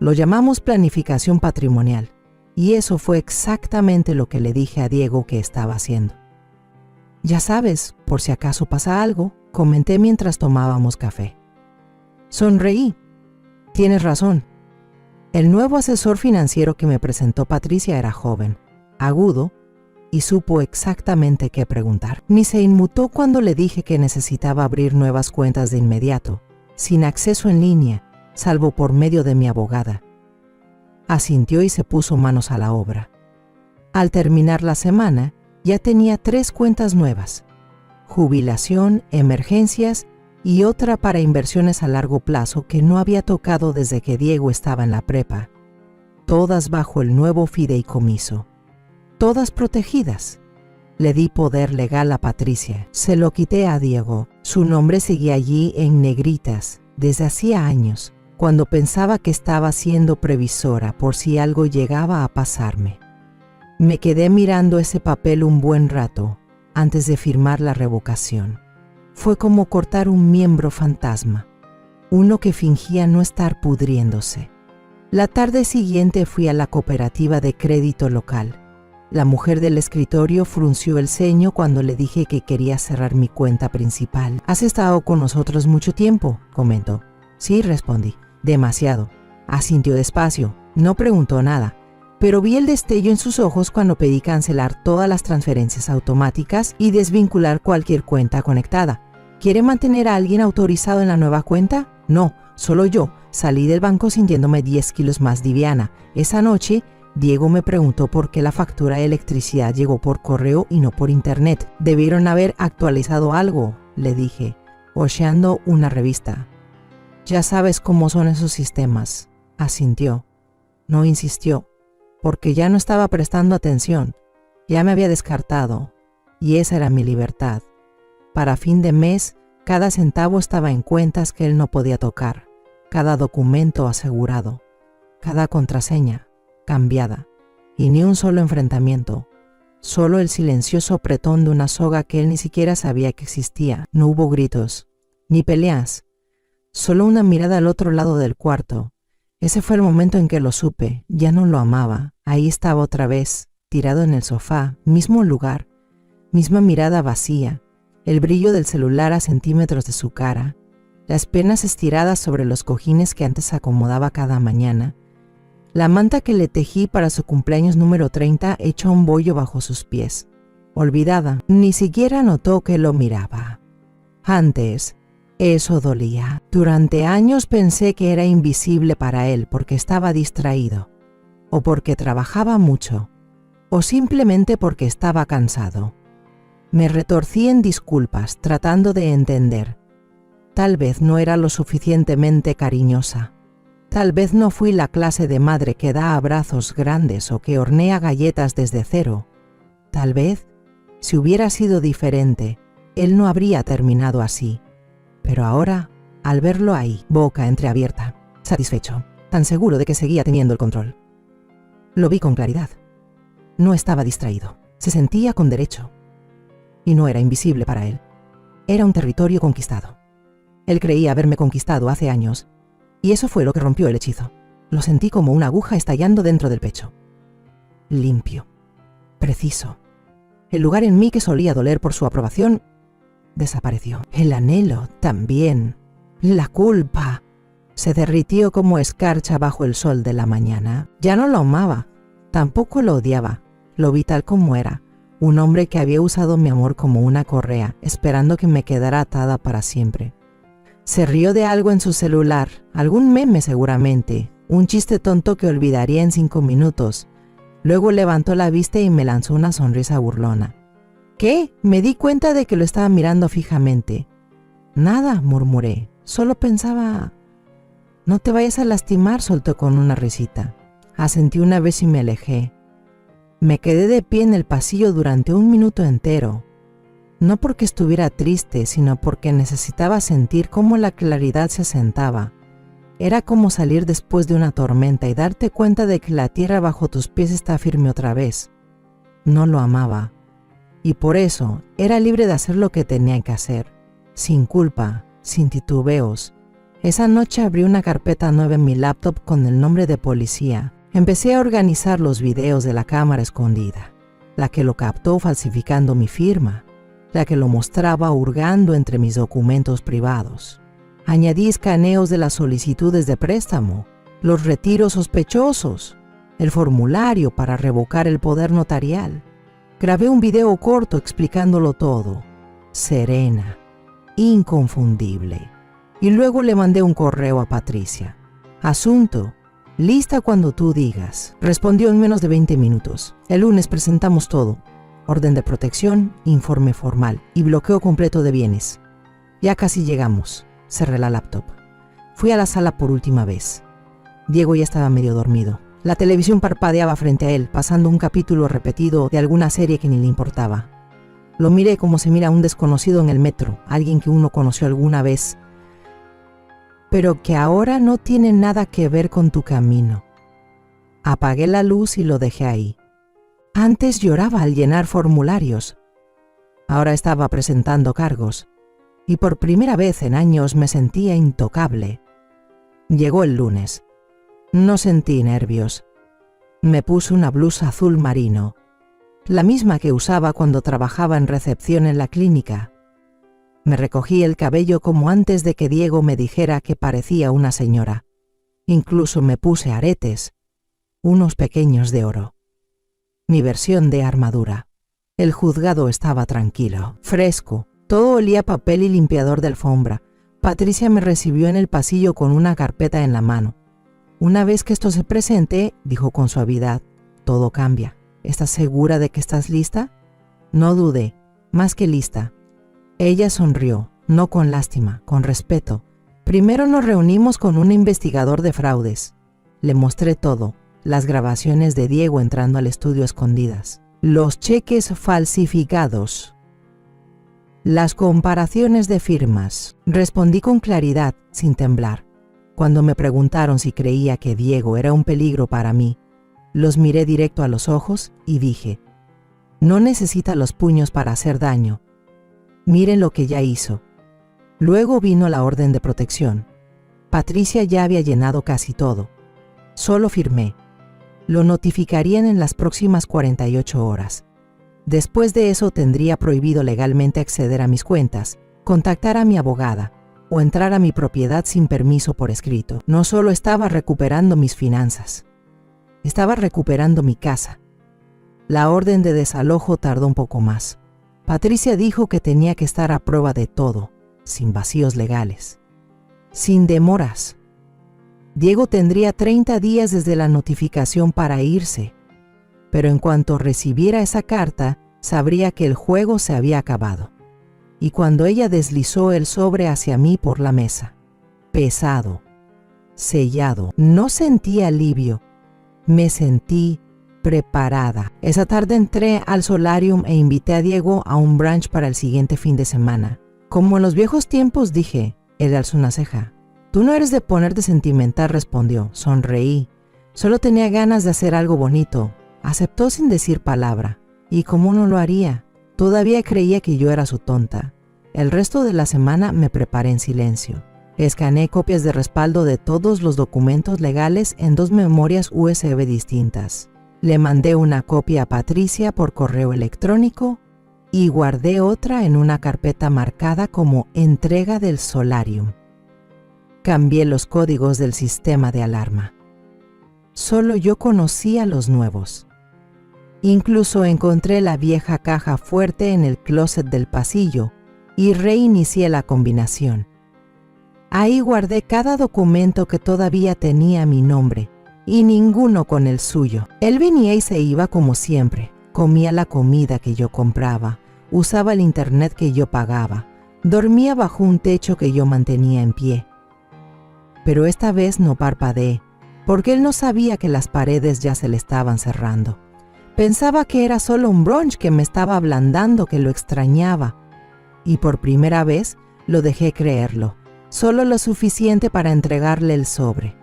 Lo llamamos planificación patrimonial, y eso fue exactamente lo que le dije a Diego que estaba haciendo. Ya sabes, por si acaso pasa algo, comenté mientras tomábamos café. Sonreí. Tienes razón. El nuevo asesor financiero que me presentó Patricia era joven, agudo, y supo exactamente qué preguntar. Ni se inmutó cuando le dije que necesitaba abrir nuevas cuentas de inmediato, sin acceso en línea, salvo por medio de mi abogada. Asintió y se puso manos a la obra. Al terminar la semana, ya tenía 3 cuentas nuevas: jubilación, emergencias y otra para inversiones a largo plazo que no había tocado desde que Diego estaba en la prepa, todas bajo el nuevo fideicomiso. Todas protegidas. Le di poder legal a Patricia. Se lo quité a Diego. Su nombre seguía allí en negritas desde hacía años, cuando pensaba que estaba siendo previsora por si algo llegaba a pasarme. Me quedé mirando ese papel un buen rato antes de firmar la revocación. Fue como cortar un miembro fantasma, uno que fingía no estar pudriéndose. La tarde siguiente fui a la cooperativa de crédito local. La mujer del escritorio frunció el ceño cuando le dije que quería cerrar mi cuenta principal. «¿Has estado con nosotros mucho tiempo?», comentó. «Sí», respondí. «Demasiado». Asintió despacio. No preguntó nada, pero vi el destello en sus ojos cuando pedí cancelar todas las transferencias automáticas y desvincular cualquier cuenta conectada. «¿Quiere mantener a alguien autorizado en la nueva cuenta?». «No, solo yo». Salí del banco sintiéndome 10 kilos más liviana. Esa noche, Diego me preguntó por qué la factura de electricidad llegó por correo y no por internet. «Debieron haber actualizado algo», le dije, hojeando una revista. «Ya sabes cómo son esos sistemas», asintió. No insistió, porque ya no estaba prestando atención. Ya me había descartado, y esa era mi libertad. Para fin de mes, cada centavo estaba en cuentas que él no podía tocar, cada documento asegurado, cada contraseña cambiada, y ni un solo enfrentamiento, solo el silencioso apretón de una soga que él ni siquiera sabía que existía. No hubo gritos, ni peleas, solo una mirada al otro lado del cuarto. Ese fue el momento en que lo supe. Ya no lo amaba. Ahí estaba otra vez, tirado en el sofá, mismo lugar, misma mirada vacía, el brillo del celular a centímetros de su cara, las penas estiradas sobre los cojines que antes acomodaba cada mañana, la manta que le tejí para su cumpleaños número 30 hecha un bollo bajo sus pies. Olvidada, ni siquiera notó que lo miraba. Antes, eso dolía. Durante años pensé que era invisible para él porque estaba distraído, o porque trabajaba mucho, o simplemente porque estaba cansado. Me retorcí en disculpas, tratando de entender. Tal vez no era lo suficientemente cariñosa. Tal vez no fui la clase de madre que da abrazos grandes o que hornea galletas desde cero. Tal vez, si hubiera sido diferente, él no habría terminado así. Pero ahora, al verlo ahí, boca entreabierta, satisfecho, tan seguro de que seguía teniendo el control, lo vi con claridad. No estaba distraído, se sentía con derecho. Y no era invisible para él. Era un territorio conquistado. Él creía haberme conquistado hace años, y eso fue lo que rompió el hechizo. Lo sentí como una aguja estallando dentro del pecho. Limpio, preciso. El lugar en mí que solía doler por su aprobación desapareció. El anhelo también. La culpa se derritió como escarcha bajo el sol de la mañana. Ya no lo amaba, tampoco lo odiaba. Lo vi tal como era, Un hombre que había usado mi amor como una correa, esperando que me quedara atada para siempre. Se rió de algo en su celular, algún meme seguramente, un chiste tonto que olvidaría en 5 minutos. Luego levantó la vista y me lanzó una sonrisa burlona. ¿Qué? Me di cuenta de que lo estaba mirando fijamente. Nada, murmuré, solo pensaba... No te vayas a lastimar, soltó con una risita. Asentí una vez y me alejé. Me quedé de pie en el pasillo durante 1 minuto entero. No porque estuviera triste, sino porque necesitaba sentir cómo la claridad se asentaba. Era como salir después de una tormenta y darte cuenta de que la tierra bajo tus pies está firme otra vez. No lo amaba. Y por eso era libre de hacer lo que tenía que hacer, sin culpa, sin titubeos. Esa noche abrí una carpeta nueva en mi laptop con el nombre de policía. Empecé a organizar los videos de la cámara escondida, la que lo captó falsificando mi firma, la que lo mostraba hurgando entre mis documentos privados. Añadí escaneos de las solicitudes de préstamo, los retiros sospechosos, el formulario para revocar el poder notarial. Grabé un video corto explicándolo todo, serena, inconfundible. Y luego le mandé un correo a Patricia. Asunto, lista cuando tú digas. Respondió en menos de 20 minutos. El lunes presentamos todo. Orden de protección, informe formal y bloqueo completo de bienes. Ya casi llegamos. Cerré la laptop. Fui a la sala por última vez. Diego ya estaba medio dormido. La televisión parpadeaba frente a él, pasando un capítulo repetido de alguna serie que ni le importaba. Lo miré como se mira a un desconocido en el metro, alguien que uno conoció alguna vez, pero que ahora no tiene nada que ver con tu camino. Apagué la luz y lo dejé ahí. Antes lloraba al llenar formularios. Ahora estaba presentando cargos. Y por primera vez en años me sentía intocable. Llegó el lunes. No sentí nervios. Me puse una blusa azul marino, la misma que usaba cuando trabajaba en recepción en la clínica. Me recogí el cabello como antes de que Diego me dijera que parecía una señora. Incluso me puse aretes, unos pequeños de oro. Mi versión de armadura. El juzgado estaba tranquilo, fresco, todo olía a papel y limpiador de alfombra. Patricia me recibió en el pasillo con una carpeta en la mano. Una vez que esto se presente, dijo con suavidad, todo cambia. ¿Estás segura de que estás lista? No dudé, más que lista. Ella sonrió, no con lástima, con respeto. Primero nos reunimos con un investigador de fraudes. Le mostré todo, las grabaciones de Diego entrando al estudio a escondidas, los cheques falsificados, las comparaciones de firmas. Respondí con claridad, sin temblar. Cuando me preguntaron si creía que Diego era un peligro para mí, los miré directo a los ojos y dije, no necesita los puños para hacer daño. Miren lo que ya hizo. Luego vino la orden de protección. Patricia ya había llenado casi todo. Solo firmé. Lo notificarían en las próximas 48 horas. Después de eso tendría prohibido legalmente acceder a mis cuentas, contactar a mi abogada o entrar a mi propiedad sin permiso por escrito. No solo estaba recuperando mis finanzas, estaba recuperando mi casa. La orden de desalojo tardó un poco más. Patricia dijo que tenía que estar a prueba de todo, sin vacíos legales, sin demoras. Diego tendría 30 días desde la notificación para irse, pero en cuanto recibiera esa carta, sabría que el juego se había acabado. Y cuando ella deslizó el sobre hacia mí por la mesa, pesado, sellado, no sentí alivio, me sentí preparada. Esa tarde entré al solarium e invité a Diego a un brunch para el siguiente fin de semana. Como en los viejos tiempos, dije. Él alzó una ceja. Tú no eres de ponerte sentimental, respondió. Sonreí. Solo tenía ganas de hacer algo bonito. Aceptó sin decir palabra. ¿Y cómo no lo haría? Todavía creía que yo era su tonta. El resto de la semana me preparé en silencio. Escaneé copias de respaldo de todos los documentos legales en 2 memorias USB distintas. Le mandé una copia a Patricia por correo electrónico y guardé otra en una carpeta marcada como entrega del solarium. Cambié los códigos del sistema de alarma. Solo yo conocía los nuevos. Incluso encontré la vieja caja fuerte en el closet del pasillo y reinicié la combinación. Ahí guardé cada documento que todavía tenía mi nombre y ninguno con el suyo. Él venía y se iba como siempre. Comía la comida que yo compraba, usaba el internet que yo pagaba, dormía bajo un techo que yo mantenía en pie. Pero esta vez no parpadeé, porque él no sabía que las paredes ya se le estaban cerrando. Pensaba que era solo un brunch que me estaba ablandando, que lo extrañaba. Y por primera vez lo dejé creerlo, solo lo suficiente para entregarle el sobre.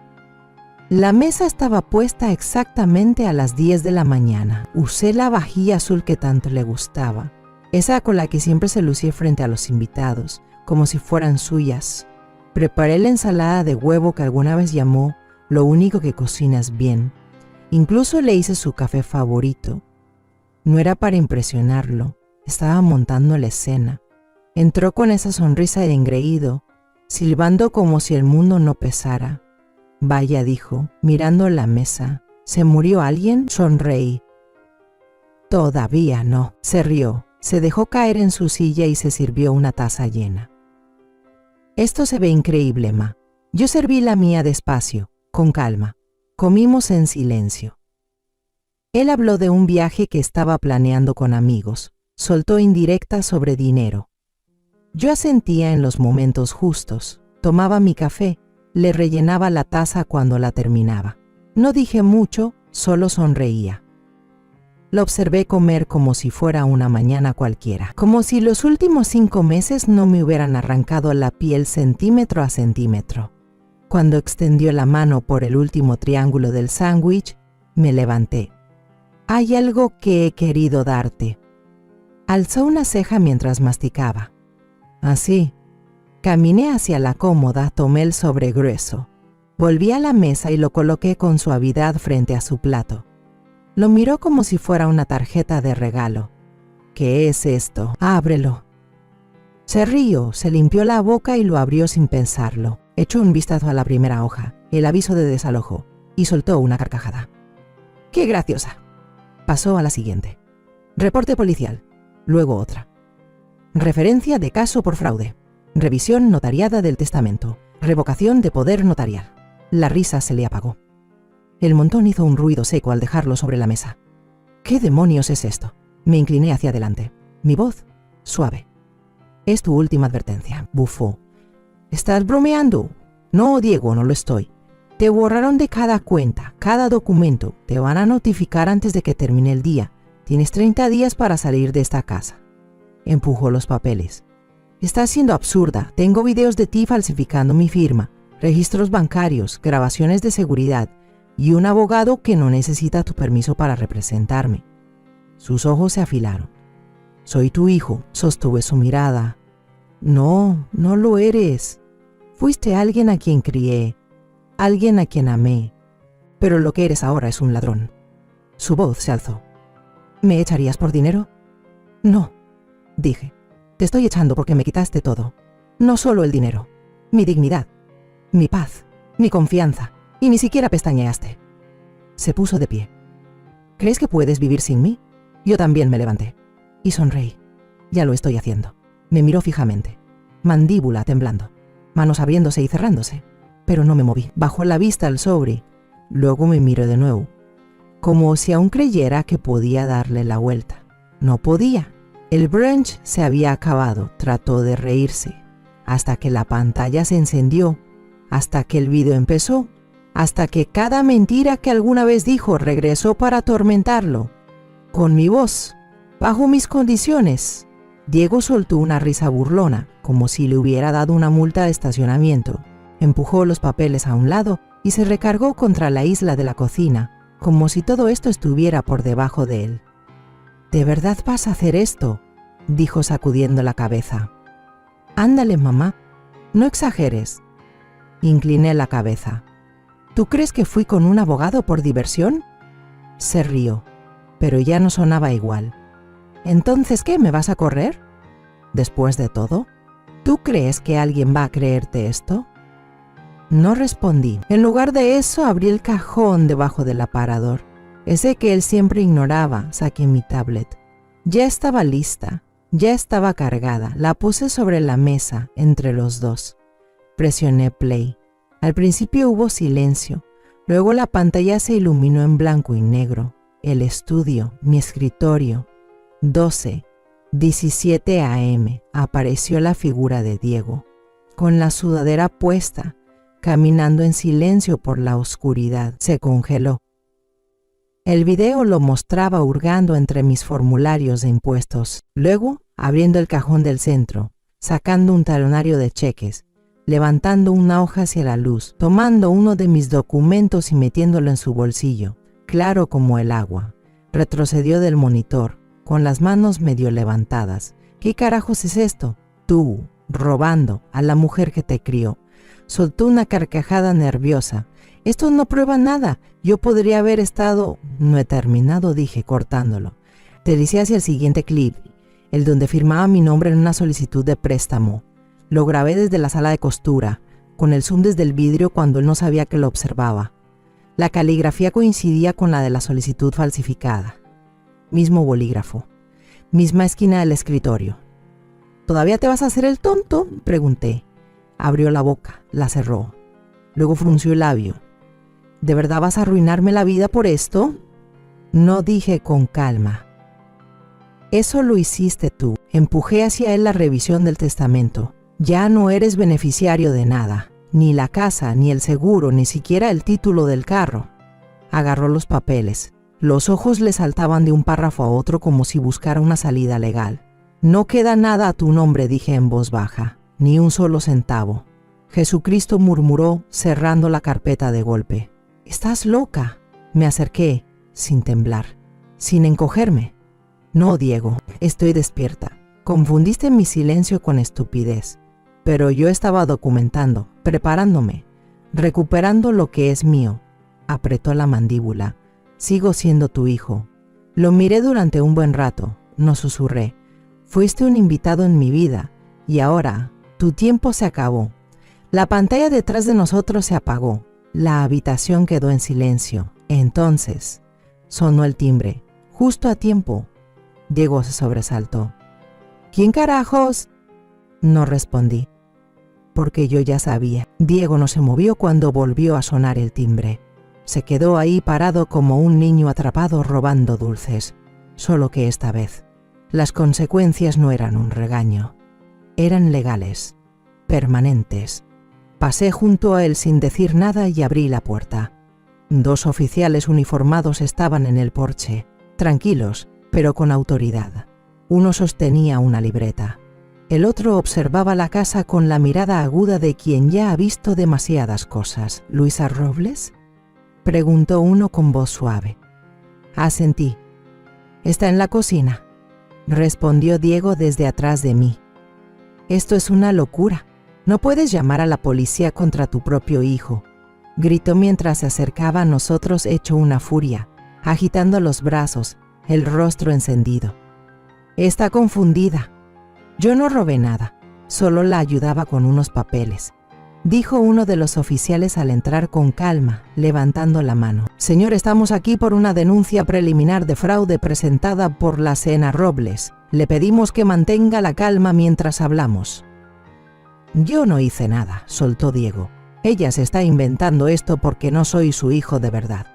La mesa estaba puesta exactamente a las 10 de la mañana. Usé la vajilla azul que tanto le gustaba, esa con la que siempre se lucía frente a los invitados, como si fueran suyas. Preparé la ensalada de huevo que alguna vez llamó lo único que cocinas bien. Incluso le hice su café favorito. No era para impresionarlo, estaba montando la escena. Entró con esa sonrisa de engreído, silbando como si el mundo no pesara. Vaya, dijo, mirando la mesa. ¿Se murió alguien? Sonreí. Todavía no. Se rió, se dejó caer en su silla y se sirvió una taza llena. Esto se ve increíble, ma. Yo serví la mía despacio, con calma. Comimos en silencio. Él habló de un viaje que estaba planeando con amigos. Soltó indirectas sobre dinero. Yo asentía en los momentos justos. Tomaba mi café. Le rellenaba la taza cuando la terminaba. No dije mucho, solo sonreía. Lo observé comer como si fuera una mañana cualquiera, como si los últimos 5 meses no me hubieran arrancado la piel centímetro a centímetro. Cuando extendió la mano por el último triángulo del sándwich, me levanté. Hay algo que he querido darte. Alzó una ceja mientras masticaba. Así. Caminé hacia la cómoda, tomé el sobre grueso. Volví a la mesa y lo coloqué con suavidad frente a su plato. Lo miró como si fuera una tarjeta de regalo. ¿Qué es esto? Ábrelo. Se rió, se limpió la boca y lo abrió sin pensarlo. Echó un vistazo a la primera hoja, el aviso de desalojo, y soltó una carcajada. ¡Qué graciosa! Pasó a la siguiente. Reporte policial. Luego otra. Referencia de caso por fraude. Revisión notariada del testamento. Revocación de poder notarial. La risa se le apagó. El montón hizo un ruido seco al dejarlo sobre la mesa. ¿Qué demonios es esto? Me incliné hacia adelante. Mi voz, suave. Es tu última advertencia, bufó. ¿Estás bromeando? No, Diego, no lo estoy. Te borraron de cada cuenta, cada documento. Te van a notificar antes de que termine el día. Tienes 30 días para salir de esta casa. Empujó los papeles. Estás siendo absurda. Tengo videos de ti falsificando mi firma, registros bancarios, grabaciones de seguridad y un abogado que no necesita tu permiso para representarme. Sus ojos se afilaron. Soy tu hijo, sostuve su mirada. No, no lo eres. Fuiste alguien a quien crié, alguien a quien amé, pero lo que eres ahora es un ladrón. Su voz se alzó. ¿Me echarías por dinero? No, dije. Te estoy echando porque me quitaste todo. No solo el dinero, mi dignidad, mi paz, mi confianza, y ni siquiera pestañeaste. Se puso de pie. ¿Crees que puedes vivir sin mí? Yo también me levanté y sonreí. Ya lo estoy haciendo. Me miró fijamente, mandíbula temblando, manos abriéndose y cerrándose, pero no me moví. Bajó la vista al sobre, luego me miró de nuevo, como si aún creyera que podía darle la vuelta. No podía. El brunch se había acabado. Trató de reírse, hasta que la pantalla se encendió, hasta que el video empezó, hasta que cada mentira que alguna vez dijo regresó para atormentarlo. Con mi voz, bajo mis condiciones. Diego soltó una risa burlona, como si le hubiera dado una multa de estacionamiento. Empujó los papeles a un lado y se recargó contra la isla de la cocina, como si todo esto estuviera por debajo de él. ¿De verdad vas a hacer esto?, dijo sacudiendo la cabeza. Ándale, mamá, no exageres. Incliné la cabeza. ¿Tú crees que fui con un abogado por diversión? Se rió, pero ya no sonaba igual. ¿Entonces qué, me vas a correr? Después de todo, ¿tú crees que alguien va a creerte esto? No respondí. En lugar de eso, abrí el cajón debajo del aparador. Ese que él siempre ignoraba. Saqué mi tablet. Ya estaba lista, ya estaba cargada. La puse sobre la mesa entre los dos. Presioné play. Al principio hubo silencio. Luego la pantalla se iluminó en blanco y negro. El estudio, mi escritorio. 12:17 a.m. Apareció la figura de Diego, con la sudadera puesta, caminando en silencio por la oscuridad. Se congeló. El video lo mostraba hurgando entre mis formularios de impuestos. Luego, abriendo el cajón del centro, sacando un talonario de cheques, levantando una hoja hacia la luz, tomando uno de mis documentos y metiéndolo en su bolsillo, claro como el agua. Retrocedió del monitor, con las manos medio levantadas. ¿Qué carajos es esto? Tú, robando a la mujer que te crió. Soltó una carcajada nerviosa. Esto no prueba nada. Yo podría haber estado... No he terminado, dije, cortándolo. Deslizé hacia el siguiente clip, el donde firmaba mi nombre en una solicitud de préstamo. Lo grabé desde la sala de costura, con el zoom desde el vidrio cuando él no sabía que lo observaba. La caligrafía coincidía con la de la solicitud falsificada. Mismo bolígrafo. Misma esquina del escritorio. ¿Todavía te vas a hacer el tonto?, pregunté. Abrió la boca, la cerró. Luego frunció el labio. ¿De verdad vas a arruinarme la vida por esto? No, dije con calma. Eso lo hiciste tú. Empujé hacia él la revisión del testamento. Ya no eres beneficiario de nada. Ni la casa, ni el seguro, ni siquiera el título del carro. Agarró los papeles. Los ojos le saltaban de un párrafo a otro como si buscara una salida legal. No queda nada a tu nombre, dije en voz baja. Ni un solo centavo. Jesucristo, murmuró, cerrando la carpeta de golpe. ¿Estás loca? Me acerqué, sin temblar, sin encogerme. No, Diego, estoy despierta. Confundiste mi silencio con estupidez. Pero yo estaba documentando, preparándome, recuperando lo que es mío. Apretó la mandíbula. Sigo siendo tu hijo. Lo miré durante un buen rato, no susurré. Fuiste un invitado en mi vida, y ahora, tu tiempo se acabó. La pantalla detrás de nosotros se apagó. La habitación quedó en silencio. Entonces, sonó el timbre, justo a tiempo. Diego se sobresaltó. ¿Quién carajos? No respondí, porque yo ya sabía. Diego no se movió cuando volvió a sonar el timbre. Se quedó ahí parado como un niño atrapado robando dulces. Solo que esta vez, las consecuencias no eran un regaño. Eran legales, permanentes. Pasé junto a él sin decir nada y abrí la puerta. 2 oficiales uniformados estaban en el porche, tranquilos, pero con autoridad. Uno sostenía una libreta. El otro observaba la casa con la mirada aguda de quien ya ha visto demasiadas cosas. ¿Luisa Robles?, preguntó uno con voz suave. Asentí. Está en la cocina, respondió Diego desde atrás de mí. Esto es una locura. No puedes llamar a la policía contra tu propio hijo, gritó mientras se acercaba a nosotros hecho una furia, agitando los brazos, el rostro encendido. Está confundida. Yo no robé nada, solo la ayudaba con unos papeles, dijo uno de los oficiales al entrar con calma, levantando la mano. Señor, estamos aquí por una denuncia preliminar de fraude presentada por la Sena Robles. Le pedimos que mantenga la calma mientras hablamos. Yo no hice nada, soltó Diego. Ella se está inventando esto porque no soy su hijo de verdad.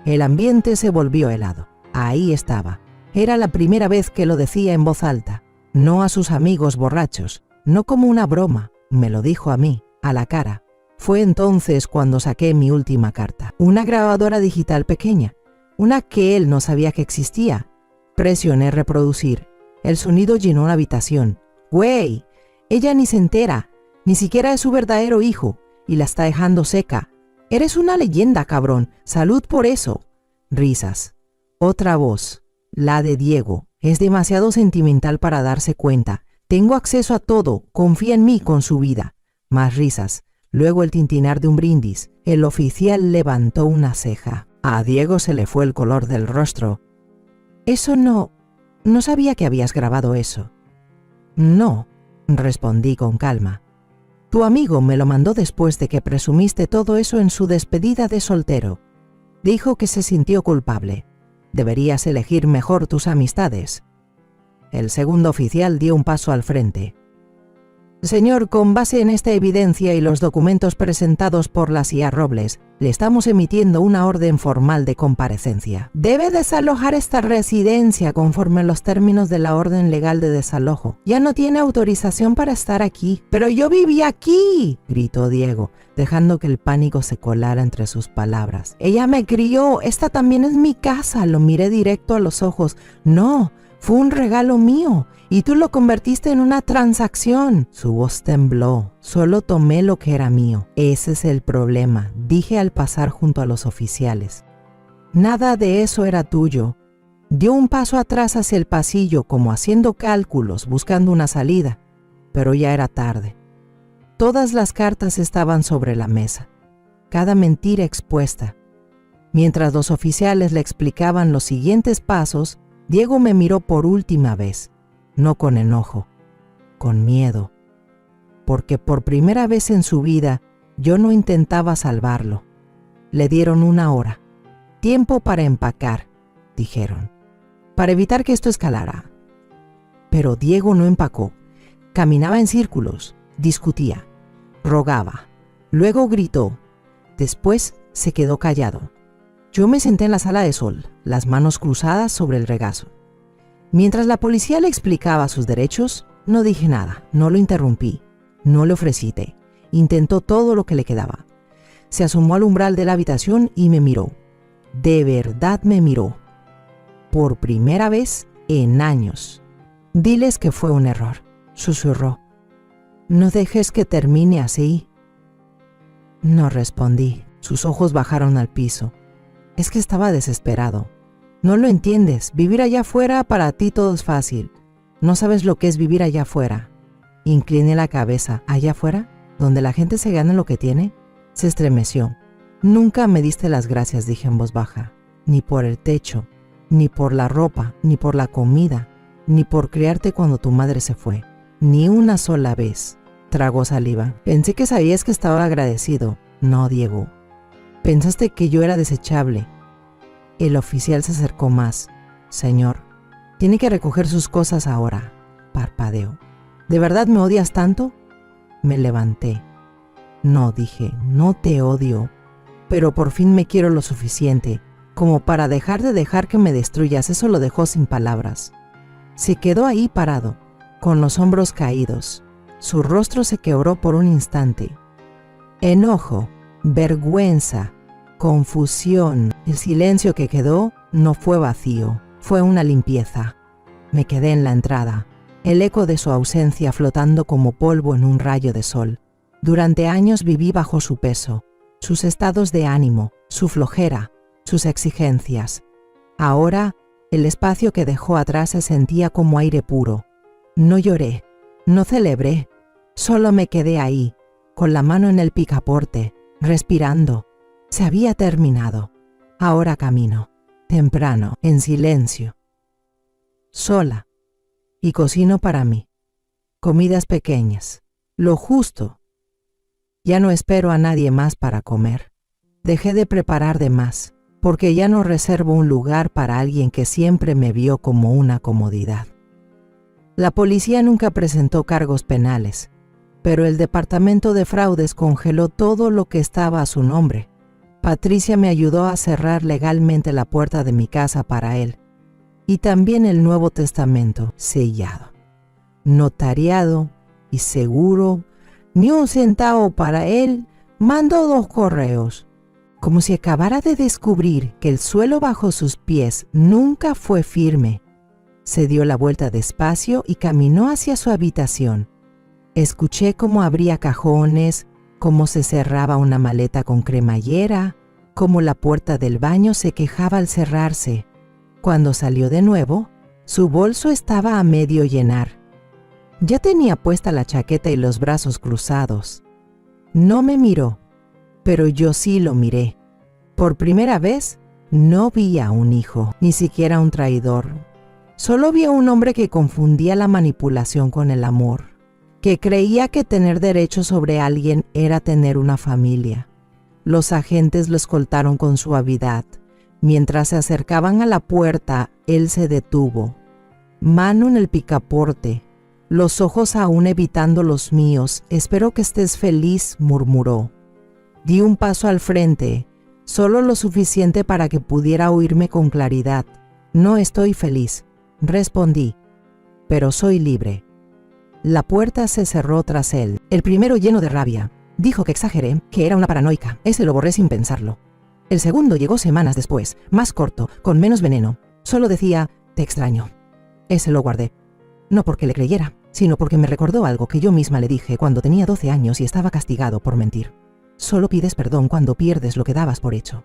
El ambiente se volvió helado. Ahí estaba. Era la primera vez que lo decía en voz alta, no a sus amigos borrachos, no como una broma, me lo dijo a mí, a la cara. Fue entonces cuando saqué mi última carta, una grabadora digital pequeña, una que él no sabía que existía. Presioné reproducir. El sonido llenó la habitación. ¡Güey! Ella ni se entera, ni siquiera es su verdadero hijo, y la está dejando seca. Eres una leyenda, cabrón. Salud por eso. Risas. Otra voz, la de Diego. Es demasiado sentimental para darse cuenta. Tengo acceso a todo. Confía en mí con su vida. Más risas. Luego el tintinar de un brindis. El oficial levantó una ceja. A Diego se le fue el color del rostro. Eso no sabía que habías grabado eso. No, respondí con calma. Tu amigo me lo mandó después de que presumiste todo eso en su despedida de soltero. Dijo que se sintió culpable. Deberías elegir mejor tus amistades. El segundo oficial dio un paso al frente. Señor, con base en esta evidencia y los documentos presentados por la CIA Robles, le estamos emitiendo una orden formal de comparecencia. Debe desalojar esta residencia conforme a los términos de la orden legal de desalojo. Ya no tiene autorización para estar aquí. ¡Pero yo viví aquí!, gritó Diego, dejando que el pánico se colara entre sus palabras. Ella me crió. Esta también es mi casa. Lo miré directo a los ojos. No, fue un regalo mío. Y tú lo convertiste en una transacción. Su voz tembló. Solo tomé lo que era mío. Ese es el problema, dije al pasar junto a los oficiales. Nada de eso era tuyo. Dio un paso atrás hacia el pasillo, como haciendo cálculos, buscando una salida. Pero ya era tarde. Todas las cartas estaban sobre la mesa. Cada mentira expuesta. Mientras los oficiales le explicaban los siguientes pasos, Diego me miró por última vez. No con enojo, con miedo, porque por primera vez en su vida yo no intentaba salvarlo. Le dieron 1 hora, tiempo para empacar, dijeron, para evitar que esto escalara. Pero Diego no empacó, caminaba en círculos, discutía, rogaba, luego gritó, después se quedó callado. Yo me senté en la sala de sol, las manos cruzadas sobre el regazo. Mientras la policía le explicaba sus derechos, no dije nada, no lo interrumpí, no le ofrecí té. Intentó todo lo que le quedaba. Se asomó al umbral de la habitación y me miró. De verdad me miró. Por primera vez en años. Diles que fue un error, susurró. No dejes que termine así. No respondí. Sus ojos bajaron al piso. Es que estaba desesperado. No lo entiendes. Vivir allá afuera, para ti todo es fácil. No sabes lo que es vivir allá afuera. Incliné la cabeza. ¿Allá afuera? ¿Donde la gente se gana lo que tiene? Se estremeció. Nunca me diste las gracias, dije en voz baja. Ni por el techo, ni por la ropa, ni por la comida, ni por criarte cuando tu madre se fue. Ni una sola vez. Tragó saliva. Pensé que sabías que estaba agradecido. No, Diego. Pensaste que yo era desechable. El oficial se acercó más. Señor, tiene que recoger sus cosas ahora. Parpadeó. ¿De verdad me odias tanto? Me levanté. No, dije, no te odio, pero por fin me quiero lo suficiente como para dejar que me destruyas. Eso lo dejó sin palabras. Se quedó ahí parado, con los hombros caídos. Su rostro se quebró por un instante. Enojo, vergüenza, confusión. El silencio que quedó no fue vacío, fue una limpieza. Me quedé en la entrada, el eco de su ausencia flotando como polvo en un rayo de sol. Durante años viví bajo su peso, sus estados de ánimo, su flojera, sus exigencias. Ahora, el espacio que dejó atrás se sentía como aire puro. No lloré, no celebré, solo me quedé ahí, con la mano en el picaporte, respirando. Se había terminado. Ahora camino, temprano, en silencio, sola, y cocino para mí. Comidas pequeñas, lo justo. Ya no espero a nadie más para comer. Dejé de preparar de más, porque ya no reservo un lugar para alguien que siempre me vio como una comodidad. La policía nunca presentó cargos penales, pero el departamento de fraudes congeló todo lo que estaba a su nombre. Patricia me ayudó a cerrar legalmente la puerta de mi casa para él, y también el Nuevo Testamento sellado, notariado y seguro. Ni un centavo para él. Mandó 2 correos. Como si acabara de descubrir que el suelo bajo sus pies nunca fue firme. Se dio la vuelta despacio y caminó hacia su habitación. Escuché cómo abría cajones, cómo se cerraba una maleta con cremallera, cómo la puerta del baño se quejaba al cerrarse. Cuando salió de nuevo, su bolso estaba a medio llenar. Ya tenía puesta la chaqueta y los brazos cruzados. No me miró, pero yo sí lo miré. Por primera vez, no vi a un hijo, ni siquiera un traidor. Solo vi a un hombre que confundía la manipulación con el amor, que creía que tener derecho sobre alguien era tener una familia. Los agentes lo escoltaron con suavidad. Mientras se acercaban a la puerta, él se detuvo, mano en el picaporte, los ojos aún evitando los míos. «Espero que estés feliz», murmuró. Di un paso al frente, solo lo suficiente para que pudiera oírme con claridad. «No estoy feliz», respondí, «pero soy libre». La puerta se cerró tras él. El primero, lleno de rabia, dijo que exageré, que era una paranoica. Ese lo borré sin pensarlo. El segundo llegó semanas después, más corto, con menos veneno. Solo decía, «te extraño». Ese lo guardé. No porque le creyera, sino porque me recordó algo que yo misma le dije cuando tenía 12 años y estaba castigado por mentir. Solo pides perdón cuando pierdes lo que dabas por hecho.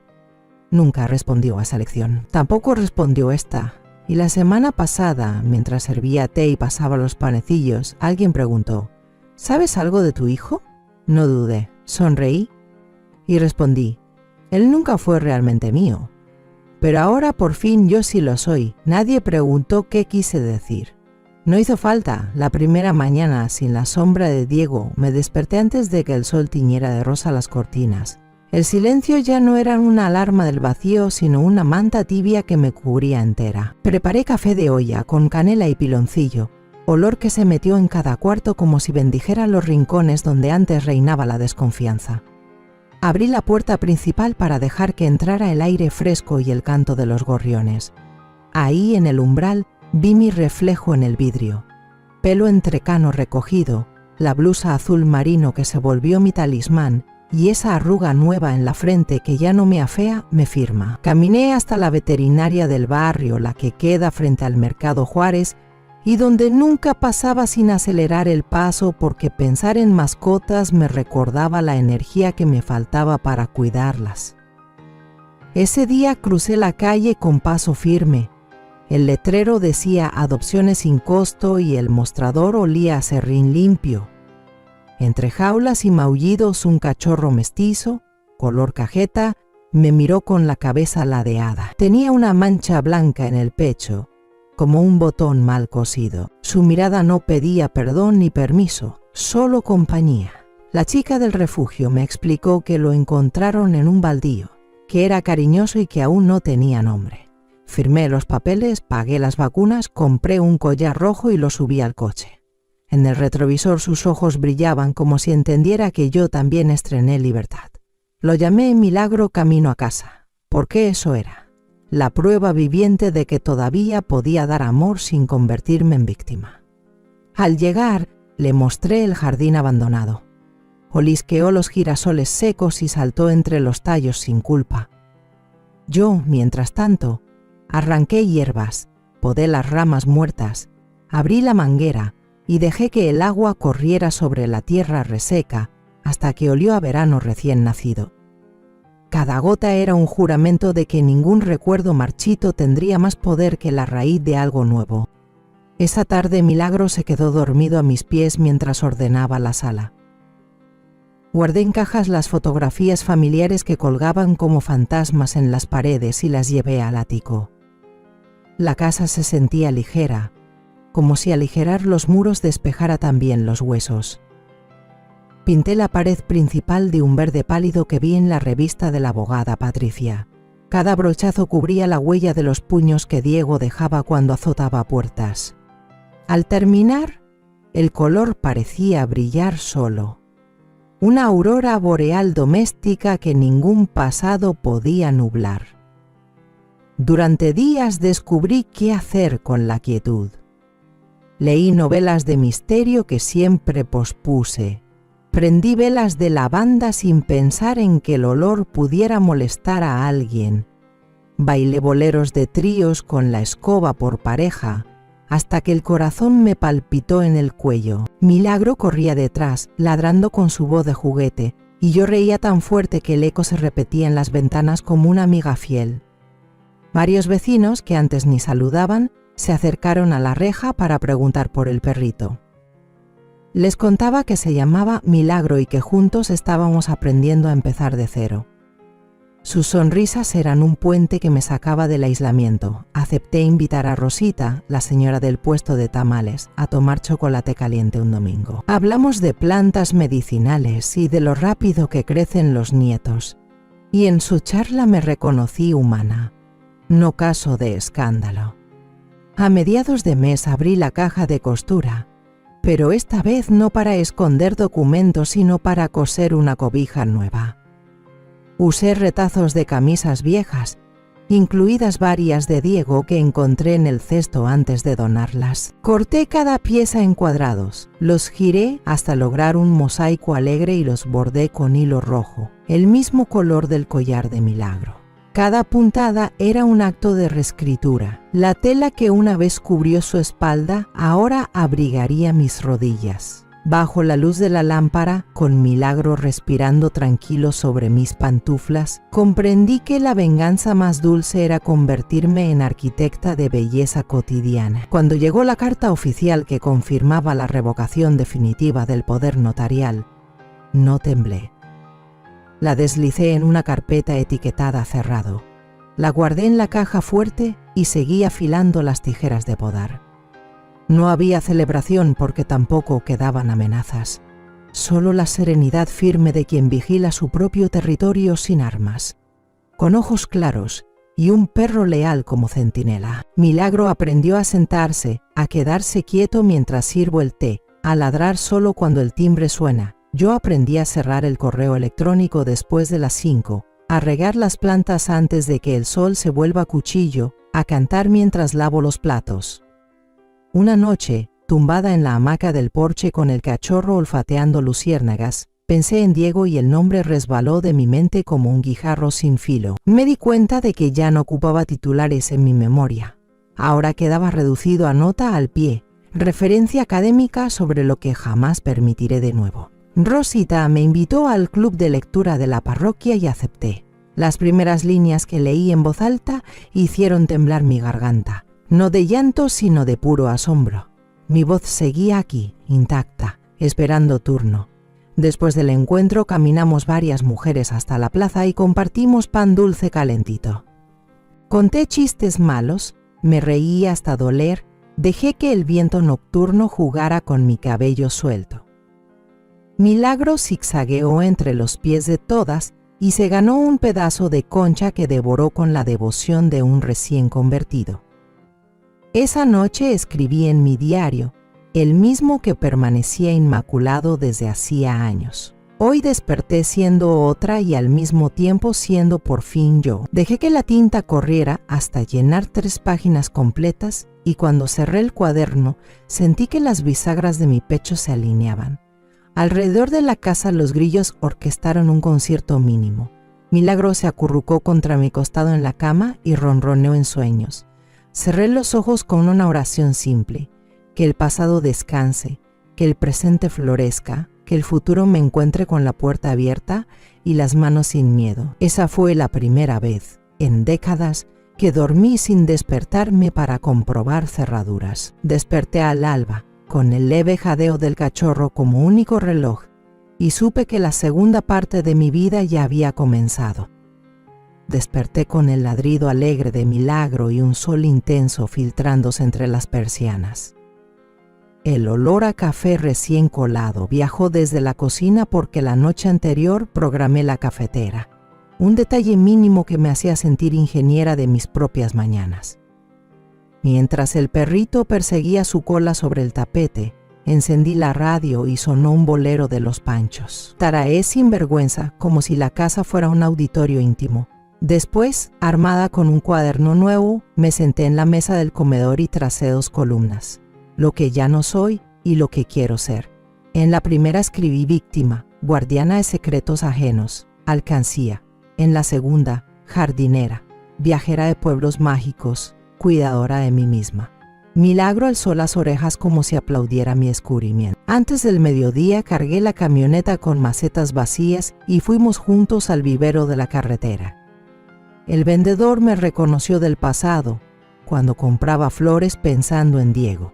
Nunca respondió a esa lección. Tampoco respondió esta. Y la semana pasada, mientras servía té y pasaba los panecillos, alguien preguntó, «¿Sabes algo de tu hijo?». No dudé, sonreí y respondí, «Él nunca fue realmente mío. Pero ahora por fin yo sí lo soy». Nadie preguntó qué quise decir. No hizo falta. La primera mañana, sin la sombra de Diego, me desperté antes de que el sol tiñera de rosa las cortinas. El silencio ya no era una alarma del vacío, sino una manta tibia que me cubría entera. Preparé café de olla con canela y piloncillo, olor que se metió en cada cuarto como si bendijera los rincones donde antes reinaba la desconfianza. Abrí la puerta principal para dejar que entrara el aire fresco y el canto de los gorriones. Ahí, en el umbral, vi mi reflejo en el vidrio. Pelo entrecano recogido, la blusa azul marino que se volvió mi talismán y esa arruga nueva en la frente que ya no me afea, me firma. Caminé hasta la veterinaria del barrio, la que queda frente al Mercado Juárez, y donde nunca pasaba sin acelerar el paso porque pensar en mascotas me recordaba la energía que me faltaba para cuidarlas. Ese día crucé la calle con paso firme. El letrero decía adopciones sin costo y el mostrador olía a serrín limpio. Entre jaulas y maullidos un cachorro mestizo, color cajeta, me miró con la cabeza ladeada. Tenía una mancha blanca en el pecho, como un botón mal cosido. Su mirada no pedía perdón ni permiso, solo compañía. La chica del refugio me explicó que lo encontraron en un baldío, que era cariñoso y que aún no tenía nombre. Firmé los papeles, pagué las vacunas, compré un collar rojo y lo subí al coche. En el retrovisor sus ojos brillaban como si entendiera que yo también estrené libertad. Lo llamé Milagro camino a casa, porque eso era, la prueba viviente de que todavía podía dar amor sin convertirme en víctima. Al llegar, le mostré el jardín abandonado. Olisqueó los girasoles secos y saltó entre los tallos sin culpa. Yo, mientras tanto, arranqué hierbas, podé las ramas muertas, abrí la manguera y dejé que el agua corriera sobre la tierra reseca hasta que olió a verano recién nacido. Cada gota era un juramento de que ningún recuerdo marchito tendría más poder que la raíz de algo nuevo. Esa tarde Milagro se quedó dormido a mis pies mientras ordenaba la sala. Guardé en cajas las fotografías familiares que colgaban como fantasmas en las paredes y las llevé al ático. La casa se sentía ligera, como si aligerar los muros despejara también los huesos. Pinté la pared principal de un verde pálido que vi en la revista de la abogada Patricia. Cada brochazo cubría la huella de los puños que Diego dejaba cuando azotaba puertas. Al terminar, el color parecía brillar solo. Una aurora boreal doméstica que ningún pasado podía nublar. Durante días descubrí qué hacer con la quietud. Leí novelas de misterio que siempre pospuse. Prendí velas de lavanda sin pensar en que el olor pudiera molestar a alguien. Bailé boleros de tríos con la escoba por pareja, hasta que el corazón me palpitó en el cuello. Milagro corría detrás, ladrando con su voz de juguete, y yo reía tan fuerte que el eco se repetía en las ventanas como una amiga fiel. Varios vecinos, que antes ni saludaban, se acercaron a la reja para preguntar por el perrito. Les contaba que se llamaba Milagro y que juntos estábamos aprendiendo a empezar de cero. Sus sonrisas eran un puente que me sacaba del aislamiento. Acepté invitar a Rosita, la señora del puesto de tamales, a tomar chocolate caliente un domingo. Hablamos de plantas medicinales y de lo rápido que crecen los nietos. y en su charla me reconocí humana. No caso de escándalo. A mediados de mes abrí la caja de costura, pero esta vez no para esconder documentos, sino para coser una cobija nueva. Usé retazos de camisas viejas, incluidas varias de Diego que encontré en el cesto antes de donarlas. Corté cada pieza en cuadrados, los giré hasta lograr un mosaico alegre y los bordé con hilo rojo, el mismo color del collar de Milagro. Cada puntada era un acto de reescritura. La tela que una vez cubrió su espalda ahora abrigaría mis rodillas. Bajo la luz de la lámpara, con Milagro respirando tranquilo sobre mis pantuflas, comprendí que la venganza más dulce era convertirme en arquitecta de belleza cotidiana. Cuando llegó la carta oficial que confirmaba la revocación definitiva del poder notarial, no temblé. La deslicé en una carpeta etiquetada cerrado. La guardé en la caja fuerte y seguí afilando las tijeras de podar. No había celebración porque tampoco quedaban amenazas. Solo la serenidad firme de quien vigila su propio territorio sin armas. Con ojos claros y un perro leal como centinela. Milagro aprendió a sentarse, a quedarse quieto mientras sirvo el té, a ladrar solo cuando el timbre suena. Yo aprendí a cerrar el correo electrónico después de las 5, a regar las plantas antes de que el sol se vuelva cuchillo, a cantar mientras lavo los platos. Una noche, tumbada en la hamaca del porche con el cachorro olfateando luciérnagas, pensé en Diego y el nombre resbaló de mi mente como un guijarro sin filo. Me di cuenta de que ya no ocupaba titulares en mi memoria. Ahora quedaba reducido a nota al pie, referencia académica sobre lo que jamás permitiré de nuevo. Rosita me invitó al club de lectura de la parroquia y acepté. Las primeras líneas que leí en voz alta hicieron temblar mi garganta. No de llanto, sino de puro asombro. Mi voz seguía aquí, intacta, esperando turno. Después del encuentro caminamos varias mujeres hasta la plaza y compartimos pan dulce calentito. Conté chistes malos, me reí hasta doler, dejé que el viento nocturno jugara con mi cabello suelto. Milagro zigzagueó entre los pies de todas y se ganó un pedazo de concha que devoró con la devoción de un recién convertido. Esa noche escribí en mi diario, el mismo que permanecía inmaculado desde hacía años. Hoy desperté siendo otra y al mismo tiempo siendo por fin yo. Dejé que la tinta corriera hasta llenar 3 páginas completas y cuando cerré el cuaderno sentí que las bisagras de mi pecho se alineaban. Alrededor de la casa los grillos orquestaron un concierto mínimo. Milagro se acurrucó contra mi costado en la cama y ronroneó en sueños. Cerré los ojos con una oración simple, que el pasado descanse, que el presente florezca, que el futuro me encuentre con la puerta abierta y las manos sin miedo. Esa fue la primera vez, en décadas, que dormí sin despertarme para comprobar cerraduras. Desperté al alba, con el leve jadeo del cachorro como único reloj, y supe que la segunda parte de mi vida ya había comenzado. Desperté con el ladrido alegre de Milagro y un sol intenso filtrándose entre las persianas. El olor a café recién colado viajó desde la cocina porque la noche anterior programé la cafetera, un detalle mínimo que me hacía sentir ingeniera de mis propias mañanas. Mientras el perrito perseguía su cola sobre el tapete, encendí la radio y sonó un bolero de Los Panchos. Taraé sin vergüenza, como si la casa fuera un auditorio íntimo. Después, armada con un cuaderno nuevo, me senté en la mesa del comedor y tracé 2 columnas, lo que ya no soy y lo que quiero ser. En la primera escribí víctima, guardiana de secretos ajenos, alcancía. En la segunda, jardinera, viajera de pueblos mágicos, cuidadora de mí misma. Milagro alzó las orejas como si aplaudiera mi descubrimiento. Antes del mediodía cargué la camioneta con macetas vacías y fuimos juntos al vivero de la carretera. El vendedor me reconoció del pasado, cuando compraba flores pensando en Diego.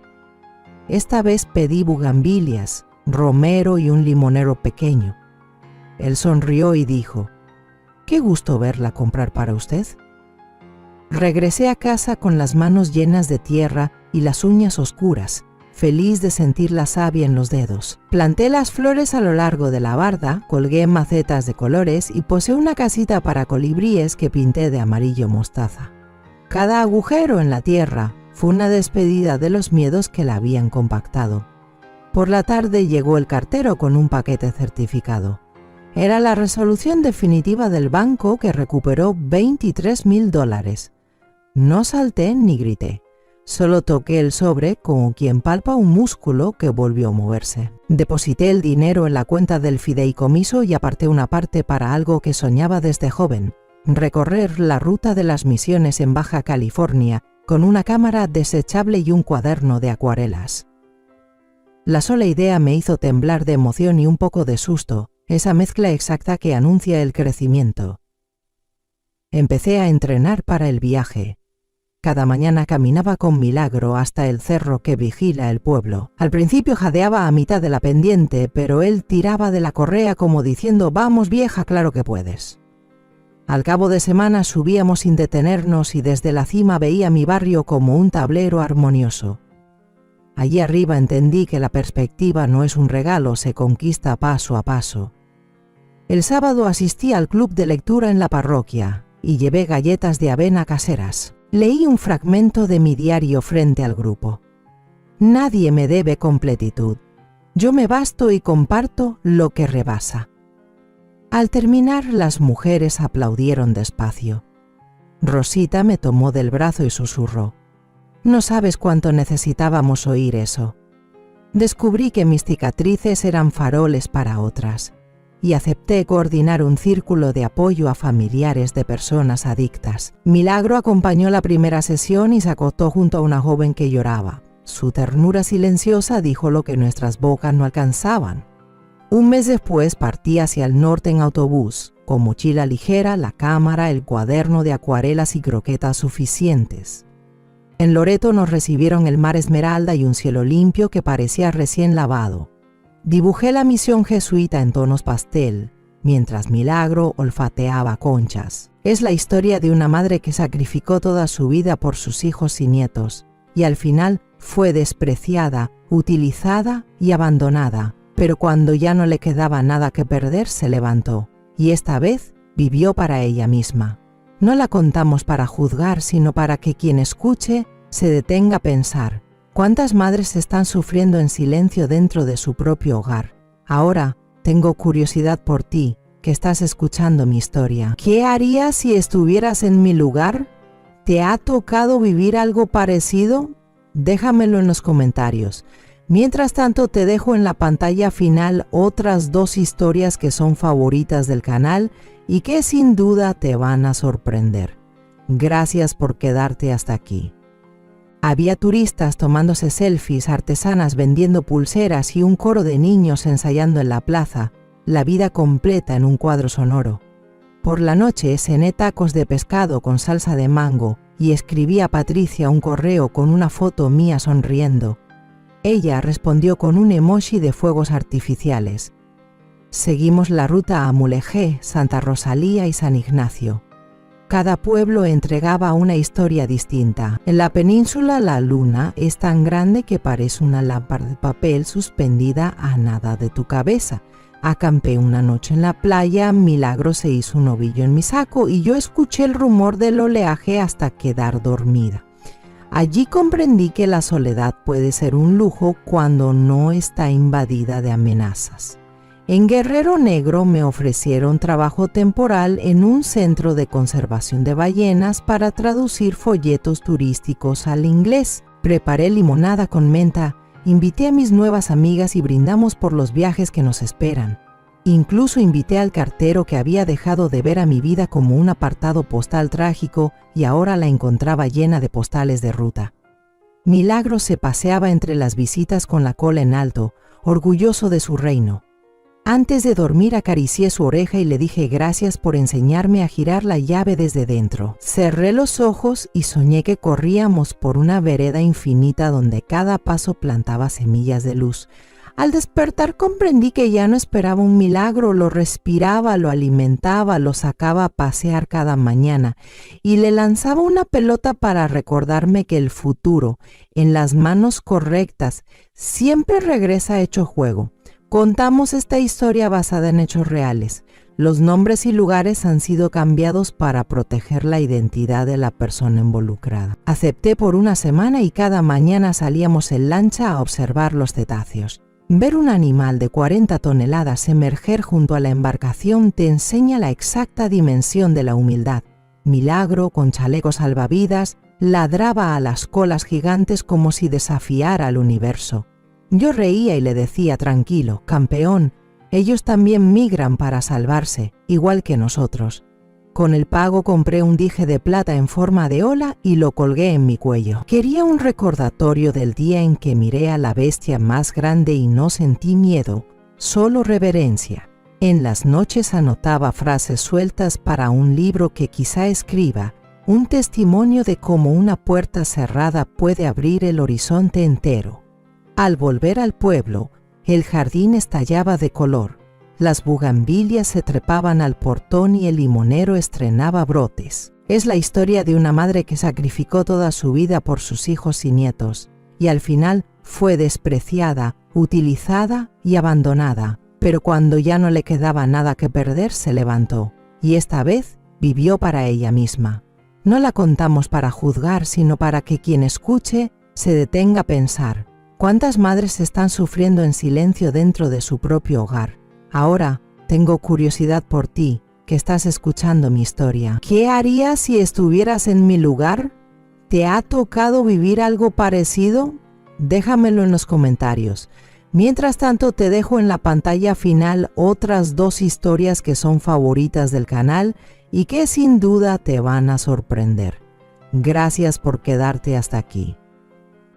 Esta vez pedí bugambilias, romero y un limonero pequeño. Él sonrió y dijo, «Qué gusto verla comprar para usted». Regresé a casa con las manos llenas de tierra y las uñas oscuras, feliz de sentir la savia en los dedos. Planté las flores a lo largo de la barda, colgué macetas de colores y posé una casita para colibríes que pinté de amarillo mostaza. Cada agujero en la tierra fue una despedida de los miedos que la habían compactado. Por la tarde llegó el cartero con un paquete certificado. Era la resolución definitiva del banco que recuperó $23,000. No salté ni grité. Solo toqué el sobre como quien palpa un músculo que volvió a moverse. Deposité el dinero en la cuenta del fideicomiso y aparté una parte para algo que soñaba desde joven: recorrer la ruta de las misiones en Baja California con una cámara desechable y un cuaderno de acuarelas. La sola idea me hizo temblar de emoción y un poco de susto, esa mezcla exacta que anuncia el crecimiento. Empecé a entrenar para el viaje. Cada mañana caminaba con Milagro hasta el cerro que vigila el pueblo. Al principio jadeaba a mitad de la pendiente, pero él tiraba de la correa como diciendo: «Vamos, vieja, claro que puedes». Al cabo de semanas subíamos sin detenernos y desde la cima veía mi barrio como un tablero armonioso. Allí arriba entendí que la perspectiva no es un regalo, se conquista paso a paso. El sábado asistí al club de lectura en la parroquia y llevé galletas de avena caseras. Leí un fragmento de mi diario frente al grupo. Nadie me debe completitud. Yo me basto y comparto lo que rebasa. Al terminar, las mujeres aplaudieron despacio. Rosita me tomó del brazo y susurró: «No sabes cuánto necesitábamos oír eso». Descubrí que mis cicatrices eran faroles para otras y acepté coordinar un círculo de apoyo a familiares de personas adictas. Milagro acompañó la primera sesión y se acostó junto a una joven que lloraba. Su ternura silenciosa dijo lo que nuestras bocas no alcanzaban. Un mes después partí hacia el norte en autobús, con mochila ligera, la cámara, el cuaderno de acuarelas y croquetas suficientes. En Loreto nos recibieron el mar esmeralda y un cielo limpio que parecía recién lavado. Dibujé la misión jesuita en tonos pastel, mientras Milagro olfateaba conchas. Es la historia de una madre que sacrificó toda su vida por sus hijos y nietos, y al final fue despreciada, utilizada y abandonada. Pero cuando ya no le quedaba nada que perder, se levantó, y esta vez vivió para ella misma. No la contamos para juzgar, sino para que quien escuche se detenga a pensar: ¿cuántas madres están sufriendo en silencio dentro de su propio hogar? Ahora tengo curiosidad por ti, que estás escuchando mi historia. ¿Qué harías si estuvieras en mi lugar? ¿Te ha tocado vivir algo parecido? Déjamelo en los comentarios. Mientras tanto, te dejo en la pantalla final otras 2 historias que son favoritas del canal y que sin duda te van a sorprender. Gracias por quedarte hasta aquí. Había turistas tomándose selfies, artesanas vendiendo pulseras y un coro de niños ensayando en la plaza, la vida completa en un cuadro sonoro. Por la noche cené tacos de pescado con salsa de mango y escribí a Patricia un correo con una foto mía sonriendo. Ella respondió con un emoji de fuegos artificiales. Seguimos la ruta a Mulegé, Santa Rosalía y San Ignacio. Cada pueblo entregaba una historia distinta. En la península la luna es tan grande que parece una lámpara de papel suspendida a nada de tu cabeza. Acampé una noche en la playa, Milagro se hizo un ovillo en mi saco y yo escuché el rumor del oleaje hasta quedar dormida. Allí comprendí que la soledad puede ser un lujo cuando no está invadida de amenazas. En Guerrero Negro me ofrecieron trabajo temporal en un centro de conservación de ballenas para traducir folletos turísticos al inglés. Preparé limonada con menta, invité a mis nuevas amigas y brindamos por los viajes que nos esperan. Incluso invité al cartero que había dejado de ver a mi vida como un apartado postal trágico y ahora la encontraba llena de postales de ruta. Milagro se paseaba entre las visitas con la cola en alto, orgulloso de su reino. Antes de dormir acaricié su oreja y le dije gracias por enseñarme a girar la llave desde dentro. Cerré los ojos y soñé que corríamos por una vereda infinita donde cada paso plantaba semillas de luz. Al despertar comprendí que ya no esperaba un milagro, lo respiraba, lo alimentaba, lo sacaba a pasear cada mañana y le lanzaba una pelota para recordarme que el futuro, en las manos correctas, siempre regresa hecho juego. Contamos esta historia basada en hechos reales. Los nombres y lugares han sido cambiados para proteger la identidad de la persona involucrada. Acepté por una semana y cada mañana salíamos en lancha a observar los cetáceos. Ver un animal de 40 toneladas emerger junto a la embarcación te enseña la exacta dimensión de la humildad. Milagro, con chalecos salvavidas, ladraba a las colas gigantes como si desafiara al universo. Yo reía y le decía tranquilo, campeón, ellos también migran para salvarse, igual que nosotros. Con el pago compré un dije de plata en forma de ola y lo colgué en mi cuello. Quería un recordatorio del día en que miré a la bestia más grande y no sentí miedo, solo reverencia. En las noches anotaba frases sueltas para un libro que quizá escriba, un testimonio de cómo una puerta cerrada puede abrir el horizonte entero. Al volver al pueblo, el jardín estallaba de color. Las bugambilias se trepaban al portón y el limonero estrenaba brotes. Es la historia de una madre que sacrificó toda su vida por sus hijos y nietos, y al final fue despreciada, utilizada y abandonada. Pero cuando ya no le quedaba nada que perder, se levantó, y esta vez vivió para ella misma. No la contamos para juzgar, sino para que quien escuche se detenga a pensar. ¿Cuántas madres están sufriendo en silencio dentro de su propio hogar? Ahora tengo curiosidad por ti, que estás escuchando mi historia. ¿Qué harías si estuvieras en mi lugar? ¿Te ha tocado vivir algo parecido? Déjamelo en los comentarios. Mientras tanto, te dejo en la pantalla final otras 2 historias que son favoritas del canal y que sin duda te van a sorprender. Gracias por quedarte hasta aquí.